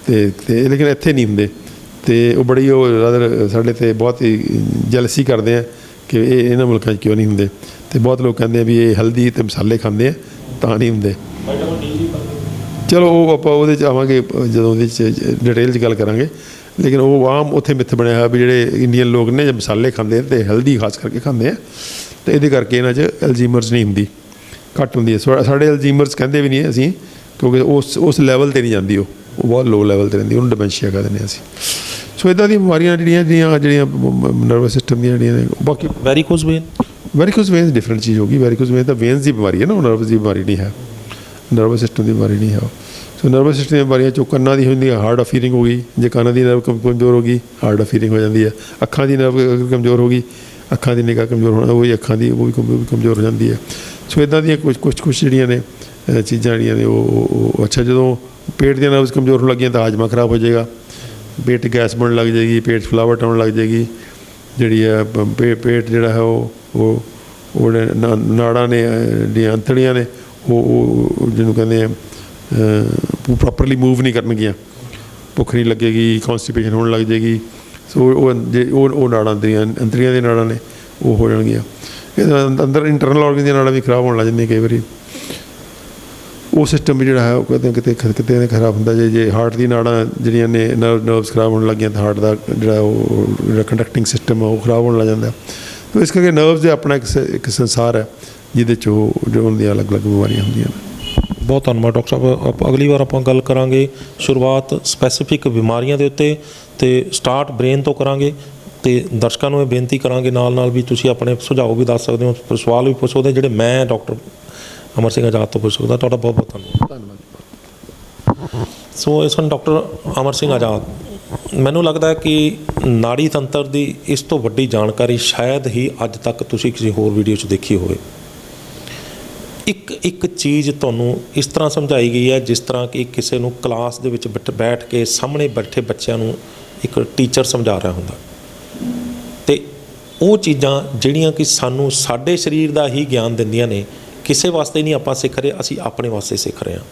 ਅਤੇ ਲੇਕਿਨ ਇੱਥੇ ਨਹੀਂ ਹੁੰਦੇ। ਅਤੇ ਉਹ ਬੜੀ ਉਹ ਰਾਦਰ ਸਾਡੇ 'ਤੇ ਬਹੁਤ ਹੀ ਜੈਲਸੀ ਕਰਦੇ ਆ ਕਿ ਇਹ ਇਹਨਾਂ ਮੁਲਕਾਂ 'ਚ ਕਿਉਂ ਨਹੀਂ ਹੁੰਦੇ। ਤੇ ਬਹੁਤ ਲੋਕ ਕਹਿੰਦੇ ਆ ਵੀ ਇਹ ਹਲਦੀ ਤੇ ਮਸਾਲੇ ਖਾਂਦੇ ਆ ਤਾਂ ਨਹੀਂ ਹੁੰਦੇ। ਚਲੋ ਉਹ ਆਪਾਂ ਉਹਦੇ 'ਚ ਆਵਾਂਗੇ ਜਦੋਂ ਉਹਦੇ 'ਚ ਡਿਟੇਲ 'ਚ ਗੱਲ ਕਰਾਂਗੇ। ਲੇਕਿਨ ਉਹ ਆਮ ਉੱਥੇ ਮਿੱਥ ਬਣਿਆ ਹੋਇਆ ਵੀ ਜਿਹੜੇ ਇੰਡੀਅਨ ਲੋਕ ਨੇ ਜੇ ਮਸਾਲੇ ਖਾਂਦੇ ਤੇ ਹਲਦੀ ਖਾਸ ਕਰਕੇ ਖਾਂਦੇ ਆ ਅਤੇ ਇਹਦੇ ਕਰਕੇ ਇਹਨਾਂ 'ਚ ਅਲਜ਼ੀਮਰਸ ਨਹੀਂ ਹੁੰਦੀ, ਘੱਟ ਹੁੰਦੀ ਹੈ। ਸਾਡੇ ਅਲਜ਼ੀਮਰਸ ਕਹਿੰਦੇ ਵੀ ਨਹੀਂ ਅਸੀਂ, ਕਿਉਂਕਿ ਉਸ ਲੈਵਲ 'ਤੇ ਨਹੀਂ ਜਾਂਦੀ, ਉਹ ਬਹੁਤ ਲੋ ਲੈਵਲ 'ਤੇ ਰਹਿੰਦੀ, ਉਹਨੂੰ ਡਿਮੈਂਸ਼ੀਆ ਕਹਿ ਦਿੰਦੇ ਅਸੀਂ। ਸੋ ਇੱਦਾਂ ਦੀਆਂ ਬਿਮਾਰੀਆਂ ਜਿਹੜੀਆਂ ਨਰਵਸ ਸਿਸਟਮ ਦੀਆਂ ਜਿਹੜੀਆਂ ਨੇ। ਬਾਕੀ ਵੈਰੀਕੋਜ਼ ਵੇਨ ਡਿਫਰੈਂਟ ਚੀਜ਼ ਹੋਗੀ। ਵੈਰੀਕੋਜ਼ ਵੇਨ ਤਾਂ ਵੇਨਸ ਦੀ ਬਿਮਾਰੀ ਹੈ ਨਾ, ਉਹ ਨਰਵਸ ਦੀ ਬਿਮਾਰੀ ਨਹੀਂ ਹੈ, ਨਰਵਸ ਸਿਸਟਮ ਦੀ ਬਿਮਾਰੀ ਨਹੀਂ ਹੈ ਉਹ। ਸੋ ਨਰਵਸ ਸਿਸਟਮ ਦੀਆਂ ਬਿਮਾਰੀਆਂ 'ਚੋਂ ਕੰਨਾਂ ਦੀ ਹੁੰਦੀ ਹੈ ਹਾਰਡ ਆਫ ਹੀਅਰਿੰਗ ਹੋ ਗਈ, ਜੇ ਕੰਨਾਂ ਦੀ ਨਰਵ ਕਮਜ਼ੋਰ ਹੋ ਗਈ ਹਾਰਡ ਆਫ ਹੀਅਰਿੰਗ ਹੋ ਜਾਂਦੀ ਹੈ। ਅੱਖਾਂ ਦੀ ਨਰਵ ਕਮਜ਼ੋਰ ਹੋ ਗਈ, ਅੱਖਾਂ ਦੀ ਨਿਗਾਹ ਕਮਜ਼ੋਰ ਹੋਣਾ, ਉਹ ਵੀ ਅੱਖਾਂ ਦੀ ਉਹ ਵੀ ਕਮਜ਼ੋਰ ਹੋ ਜਾਂਦੀ ਹੈ। ਸੋ ਇੱਦਾਂ ਦੀਆਂ ਕੁਛ ਜਿਹੜੀਆਂ ਨੇ ਚੀਜ਼ਾਂ ਜਿਹੜੀਆਂ ਨੇ ਉਹ ਅੱਛਾ, ਜਦੋਂ ਪੇਟ ਦੀਆਂ ਨਰਵਸ ਕਮਜ਼ੋਰ ਹੋਣ ਲੱਗੀਆਂ ਤਾਂ ਹਾਜ਼ਮਾ ਖਰਾਬ ਹੋ ਜਾਏਗਾ, ਪੇਟ ਗੈਸ ਬਣਨ ਲੱਗ ਜਾਏਗੀ, ਪੇਟ ਫਲਾਵਟ ਆਉਣ ਲੱਗ ਜਾਏਗੀ, ਜਿਹੜੀ ਹੈ ਪੇਟ ਜਿਹੜਾ ਹੈ ਉਹ ਨਾੜਾਂ ਨੇ ਜਿਹੜੀਆਂ ਅੰਤੜੀਆਂ ਨੇ ਉਹ ਜਿਹਨੂੰ ਕਹਿੰਦੇ ਆ ਪ੍ਰੋਪਰਲੀ ਮੂਵ ਨਹੀਂ ਕਰਨਗੀਆਂ, ਭੁੱਖ ਨਹੀਂ ਲੱਗੇਗੀ, ਕੌਨਸਟੀਪੇਸ਼ਨ ਹੋਣ ਲੱਗ ਜਾਏਗੀ। ਸੋ ਉਹ ਨਾੜਾਂ ਅੰਤੜੀਆਂ ਦੀਆਂ ਨਾੜਾਂ ਨੇ ਉਹ ਹੋ ਜਾਣਗੀਆਂ। ਅੰਦਰ ਇੰਟਰਨਲ ਔਰਗਨ ਦੀਆਂ ਨਾੜਾਂ ਵੀ ਖਰਾਬ ਹੋਣ ਲੱਗ ਜਾਂਦੀਆਂ ਕਈ ਵਾਰੀ। ਉਹ ਸਿਸਟਮ ਵੀ ਜਿਹੜਾ ਹੈ ਉਹ ਕਿਤੇ ਖਰਾਬ ਹੁੰਦਾ। ਜੇ ਹਾਰਟ ਦੀ ਨਾੜਾਂ ਜਿਹੜੀਆਂ ਨੇ ਨਰਵਸ ਖਰਾਬ ਹੋਣ ਲੱਗ ਗਈਆਂ ਤਾਂ ਹਾਰਟ ਦਾ ਜਿਹੜਾ ਕੰਡਕਟਿੰਗ ਸਿਸਟਮ ਹੈ ਉਹ ਖਰਾਬ ਹੋਣ ਲੱਗ ਜਾਂਦਾ। ਸੋ ਇਸ ਕਰਕੇ ਨਰਵਸ ਦੇ ਆਪਣਾ ਇੱਕ ਸੰਸਾਰ ਹੈ ਜਿਹਦੇ 'ਚ ਜੋ ਹੁੰਦੀਆਂ ਅਲੱਗ-ਅਲੱਗ ਬਿਮਾਰੀਆਂ ਹੁੰਦੀਆਂ ਨੇ। ਬਹੁਤ ਧੰਨਵਾਦ ਡਾਕਟਰ ਸਾਹਿਬ। ਅਗਲੀ ਵਾਰ ਆਪਾਂ ਗੱਲ ਕਰਾਂਗੇ ਸ਼ੁਰੂਆਤ ਸਪੈਸੀਫਿਕ ਬਿਮਾਰੀਆਂ ਦੇ ਉੱਤੇ ਅਤੇ ਸਟਾਰਟ ਬ੍ਰੇਨ ਤੋਂ ਕਰਾਂਗੇ। ਅਤੇ ਦਰਸ਼ਕਾਂ ਨੂੰ ਇਹ ਬੇਨਤੀ ਕਰਾਂਗੇ ਨਾਲ ਵੀ ਤੁਸੀਂ ਆਪਣੇ ਸੁਝਾਅ ਵੀ ਦੱਸ ਸਕਦੇ ਹੋ, ਸਵਾਲ ਵੀ ਪੁੱਛ ਸਕਦੇ ਜਿਹੜੇ ਮੈਂ ਡਾਕਟਰ ਅਮਰ ਸਿੰਘ ਆਜ਼ਾਦ ਤੋਂ ਪੁੱਛ ਸਕਦਾ। ਤੁਹਾਡਾ ਬਹੁਤ ਬਹੁਤ ਧੰਨਵਾਦ। ਸੋ ਇਹ ਸਨ ਡਾਕਟਰ ਅਮਰ ਸਿੰਘ ਆਜ਼ਾਦ। ਮੈਨੂੰ ਲੱਗਦਾ ਹੈ ਕਿ ਨਾੜੀ ਤੰਤਰ ਦੀ ਇਸ ਤੋਂ ਵੱਡੀ ਜਾਣਕਾਰੀ ਸ਼ਾਇਦ ਹੀ ਅੱਜ ਤੱਕ ਤੁਸੀਂ ਕਿਸੇ ਹੋਰ ਵੀਡੀਓ 'ਚ ਦੇਖੀ ਹੋਵੇ। ਇੱਕ ਚੀਜ਼ ਤੁਹਾਨੂੰ ਇਸ ਤਰ੍ਹਾਂ ਸਮਝਾਈ ਗਈ ਹੈ ਜਿਸ ਤਰ੍ਹਾਂ ਕਿ ਕਿਸੇ ਨੂੰ ਕਲਾਸ ਦੇ ਵਿੱਚ ਬੈਠ ਕੇ ਸਾਹਮਣੇ ਬੈਠੇ ਬੱਚਿਆਂ ਨੂੰ ਇੱਕ ਟੀਚਰ ਸਮਝਾ ਰਿਹਾ ਹੁੰਦਾ। ਅਤੇ ਉਹ ਚੀਜ਼ਾਂ ਜਿਹੜੀਆਂ ਕਿ ਸਾਨੂੰ ਸਾਡੇ ਸਰੀਰ ਦਾ ਹੀ ਗਿਆਨ ਦਿੰਦੀਆਂ ਨੇ, ਕਿਸੇ ਵਾਸਤੇ ਨਹੀਂ ਆਪਾਂ ਸਿੱਖ ਰਹੇ, ਅਸੀਂ ਆਪਣੇ ਵਾਸਤੇ ਸਿੱਖ ਰਹੇ ਹਾਂ।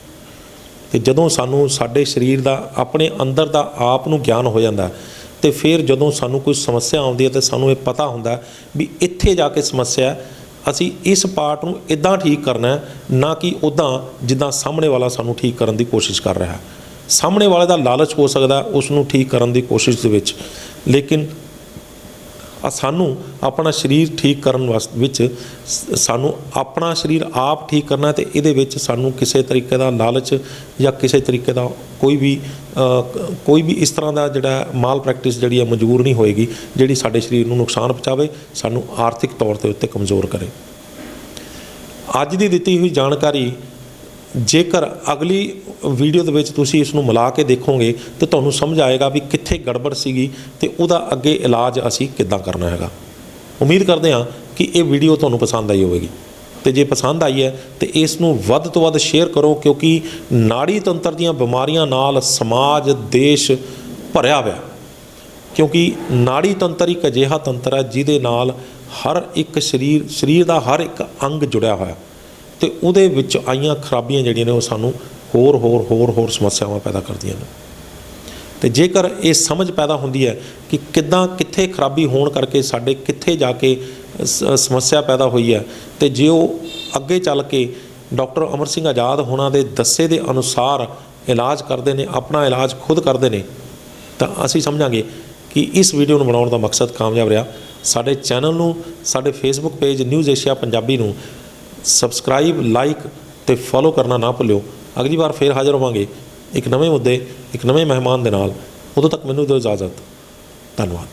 ਅਤੇ ਜਦੋਂ ਸਾਨੂੰ ਸਾਡੇ ਸਰੀਰ ਦਾ ਆਪਣੇ ਅੰਦਰ ਦਾ ਆਪ ਨੂੰ ਗਿਆਨ ਹੋ ਜਾਂਦਾ ਅਤੇ ਫਿਰ ਜਦੋਂ ਸਾਨੂੰ ਕੋਈ ਸਮੱਸਿਆ ਆਉਂਦੀ ਹੈ ਤਾਂ ਸਾਨੂੰ ਇਹ ਪਤਾ ਹੁੰਦਾ ਵੀ ਇੱਥੇ ਜਾ ਕੇ ਸਮੱਸਿਆ, ਅਸੀਂ ਇਸ ਪਾਰਟ ਨੂੰ ਇੱਦਾਂ ਠੀਕ ਕਰਨਾ, ਨਾ ਕਿ ਉੱਦਾਂ ਜਿੱਦਾਂ ਸਾਹਮਣੇ ਵਾਲਾ ਸਾਨੂੰ ਠੀਕ ਕਰਨ ਦੀ ਕੋਸ਼ਿਸ਼ ਕਰ ਰਿਹਾ। ਸਾਹਮਣੇ ਵਾਲੇ ਦਾ ਲਾਲਚ ਹੋ ਸਕਦਾ ਉਸ ਨੂੰ ਠੀਕ ਕਰਨ ਦੀ ਕੋਸ਼ਿਸ਼ ਦੇ ਵਿੱਚ, ਲੇਕਿਨ ਸਾਨੂੰ ਆਪਣਾ ਸਰੀਰ ਠੀਕ ਕਰਨ ਵਿੱਚ ਸਾਨੂੰ ਆਪਣਾ ਸਰੀਰ ਆਪ ਠੀਕ ਕਰਨਾ। ਅਤੇ ਇਹਦੇ ਵਿੱਚ ਸਾਨੂੰ ਕਿਸੇ ਤਰੀਕੇ ਦਾ ਲਾਲਚ ਜਾਂ ਕਿਸੇ ਤਰੀਕੇ ਦਾ ਕੋਈ ਵੀ ਇਸ ਤਰ੍ਹਾਂ ਦਾ ਜਿਹੜਾ ਮਾਲ ਪ੍ਰੈਕਟਿਸ ਜਿਹੜੀ ਹੈ ਮਨਜ਼ੂਰ ਨਹੀਂ ਹੋਏਗੀ ਜਿਹੜੀ ਸਾਡੇ ਸਰੀਰ ਨੂੰ ਨੁਕਸਾਨ ਪਹੁੰਚਾਵੇ, ਸਾਨੂੰ ਆਰਥਿਕ ਤੌਰ ਦੇ ਉੱਤੇ ਕਮਜ਼ੋਰ ਕਰੇ। ਅੱਜ ਦੀ ਦਿੱਤੀ ਹੋਈ ਜਾਣਕਾਰੀ ਜੇਕਰ ਅਗਲੀ ਵੀਡੀਓ ਦੇ ਵਿੱਚ ਤੁਸੀਂ ਇਸ ਨੂੰ ਮਿਲਾ ਕੇ ਦੇਖੋਗੇ ਤਾਂ ਤੁਹਾਨੂੰ ਸਮਝ ਆਏਗਾ ਵੀ ਕਿੱਥੇ ਗੜਬੜ ਸੀਗੀ ਅਤੇ ਉਹਦਾ ਅੱਗੇ ਇਲਾਜ ਅਸੀਂ ਕਿੱਦਾਂ ਕਰਨਾ ਹੈਗਾ। ਉਮੀਦ ਕਰਦੇ ਹਾਂ ਕਿ ਇਹ ਵੀਡੀਓ ਤੁਹਾਨੂੰ ਪਸੰਦ ਆਈ ਹੋਵੇਗੀ, ਅਤੇ ਜੇ ਪਸੰਦ ਆਈ ਹੈ ਤਾਂ ਇਸ ਨੂੰ ਵੱਧ ਤੋਂ ਵੱਧ ਸ਼ੇਅਰ ਕਰੋ, ਕਿਉਂਕਿ ਨਾੜੀ ਤੰਤਰ ਦੀਆਂ ਬਿਮਾਰੀਆਂ ਨਾਲ ਸਮਾਜ ਦੇਸ਼ ਭਰਿਆ ਹੋਇਆ। ਕਿਉਂਕਿ ਨਾੜੀ ਤੰਤਰ ਇੱਕ ਅਜਿਹਾ ਤੰਤਰ ਹੈ ਜਿਹਦੇ ਨਾਲ ਹਰ ਇੱਕ ਸਰੀਰ ਦਾ ਹਰ ਇੱਕ ਅੰਗ ਜੁੜਿਆ ਹੋਇਆ, ਅਤੇ ਉਹਦੇ ਵਿੱਚ ਆਈਆਂ ਖਰਾਬੀਆਂ ਜਿਹੜੀਆਂ ਨੇ ਉਹ ਸਾਨੂੰ ਹੋਰ ਸਮੱਸਿਆਵਾਂ ਪੈਦਾ ਕਰਦੀਆਂ ਨੇ। ਅਤੇ ਜੇਕਰ ਇਹ ਸਮਝ ਪੈਦਾ ਹੁੰਦੀ ਹੈ ਕਿ ਕਿੱਥੇ ਖਰਾਬੀ ਹੋਣ ਕਰਕੇ ਸਾਡੇ ਕਿੱਥੇ ਜਾ ਕੇ ਸਮੱਸਿਆ ਪੈਦਾ ਹੋਈ ਹੈ, ਅਤੇ ਜੇ ਉਹ ਅੱਗੇ ਚੱਲ ਕੇ ਡਾਕਟਰ ਅਮਰ ਸਿੰਘ ਆਜ਼ਾਦ ਹੋਣਾ ਦੇ ਦੱਸੇ ਦੇ ਅਨੁਸਾਰ ਇਲਾਜ ਕਰਦੇ ਨੇ, ਆਪਣਾ ਇਲਾਜ ਖੁਦ ਕਰਦੇ ਨੇ, ਤਾਂ ਅਸੀਂ ਸਮਝਾਂਗੇ ਕਿ ਇਸ ਵੀਡੀਓ ਨੂੰ ਬਣਾਉਣ ਦਾ ਮਕਸਦ ਕਾਮਯਾਬ ਰਿਹਾ। ਸਾਡੇ ਚੈਨਲ ਨੂੰ, ਸਾਡੇ Facebook page news Asia Punjabi ਨੂੰ ਸਬਸਕ੍ਰਾਈਬ, ਲਾਈਕ ਅਤੇ ਫੋਲੋ ਕਰਨਾ ਨਾ ਭੁੱਲਿਓ। ਅਗਲੀ ਵਾਰ ਫੇਰ ਹਾਜ਼ਰ ਹੋਵਾਂਗੇ ਇੱਕ ਨਵੇਂ ਮੁੱਦੇ, ਇੱਕ ਨਵੇਂ ਮਹਿਮਾਨ ਦੇ ਨਾਲ। ਉਦੋਂ ਤੱਕ ਮੈਨੂੰ ਦਿਓ ਇਜਾਜ਼ਤ। ਧੰਨਵਾਦ।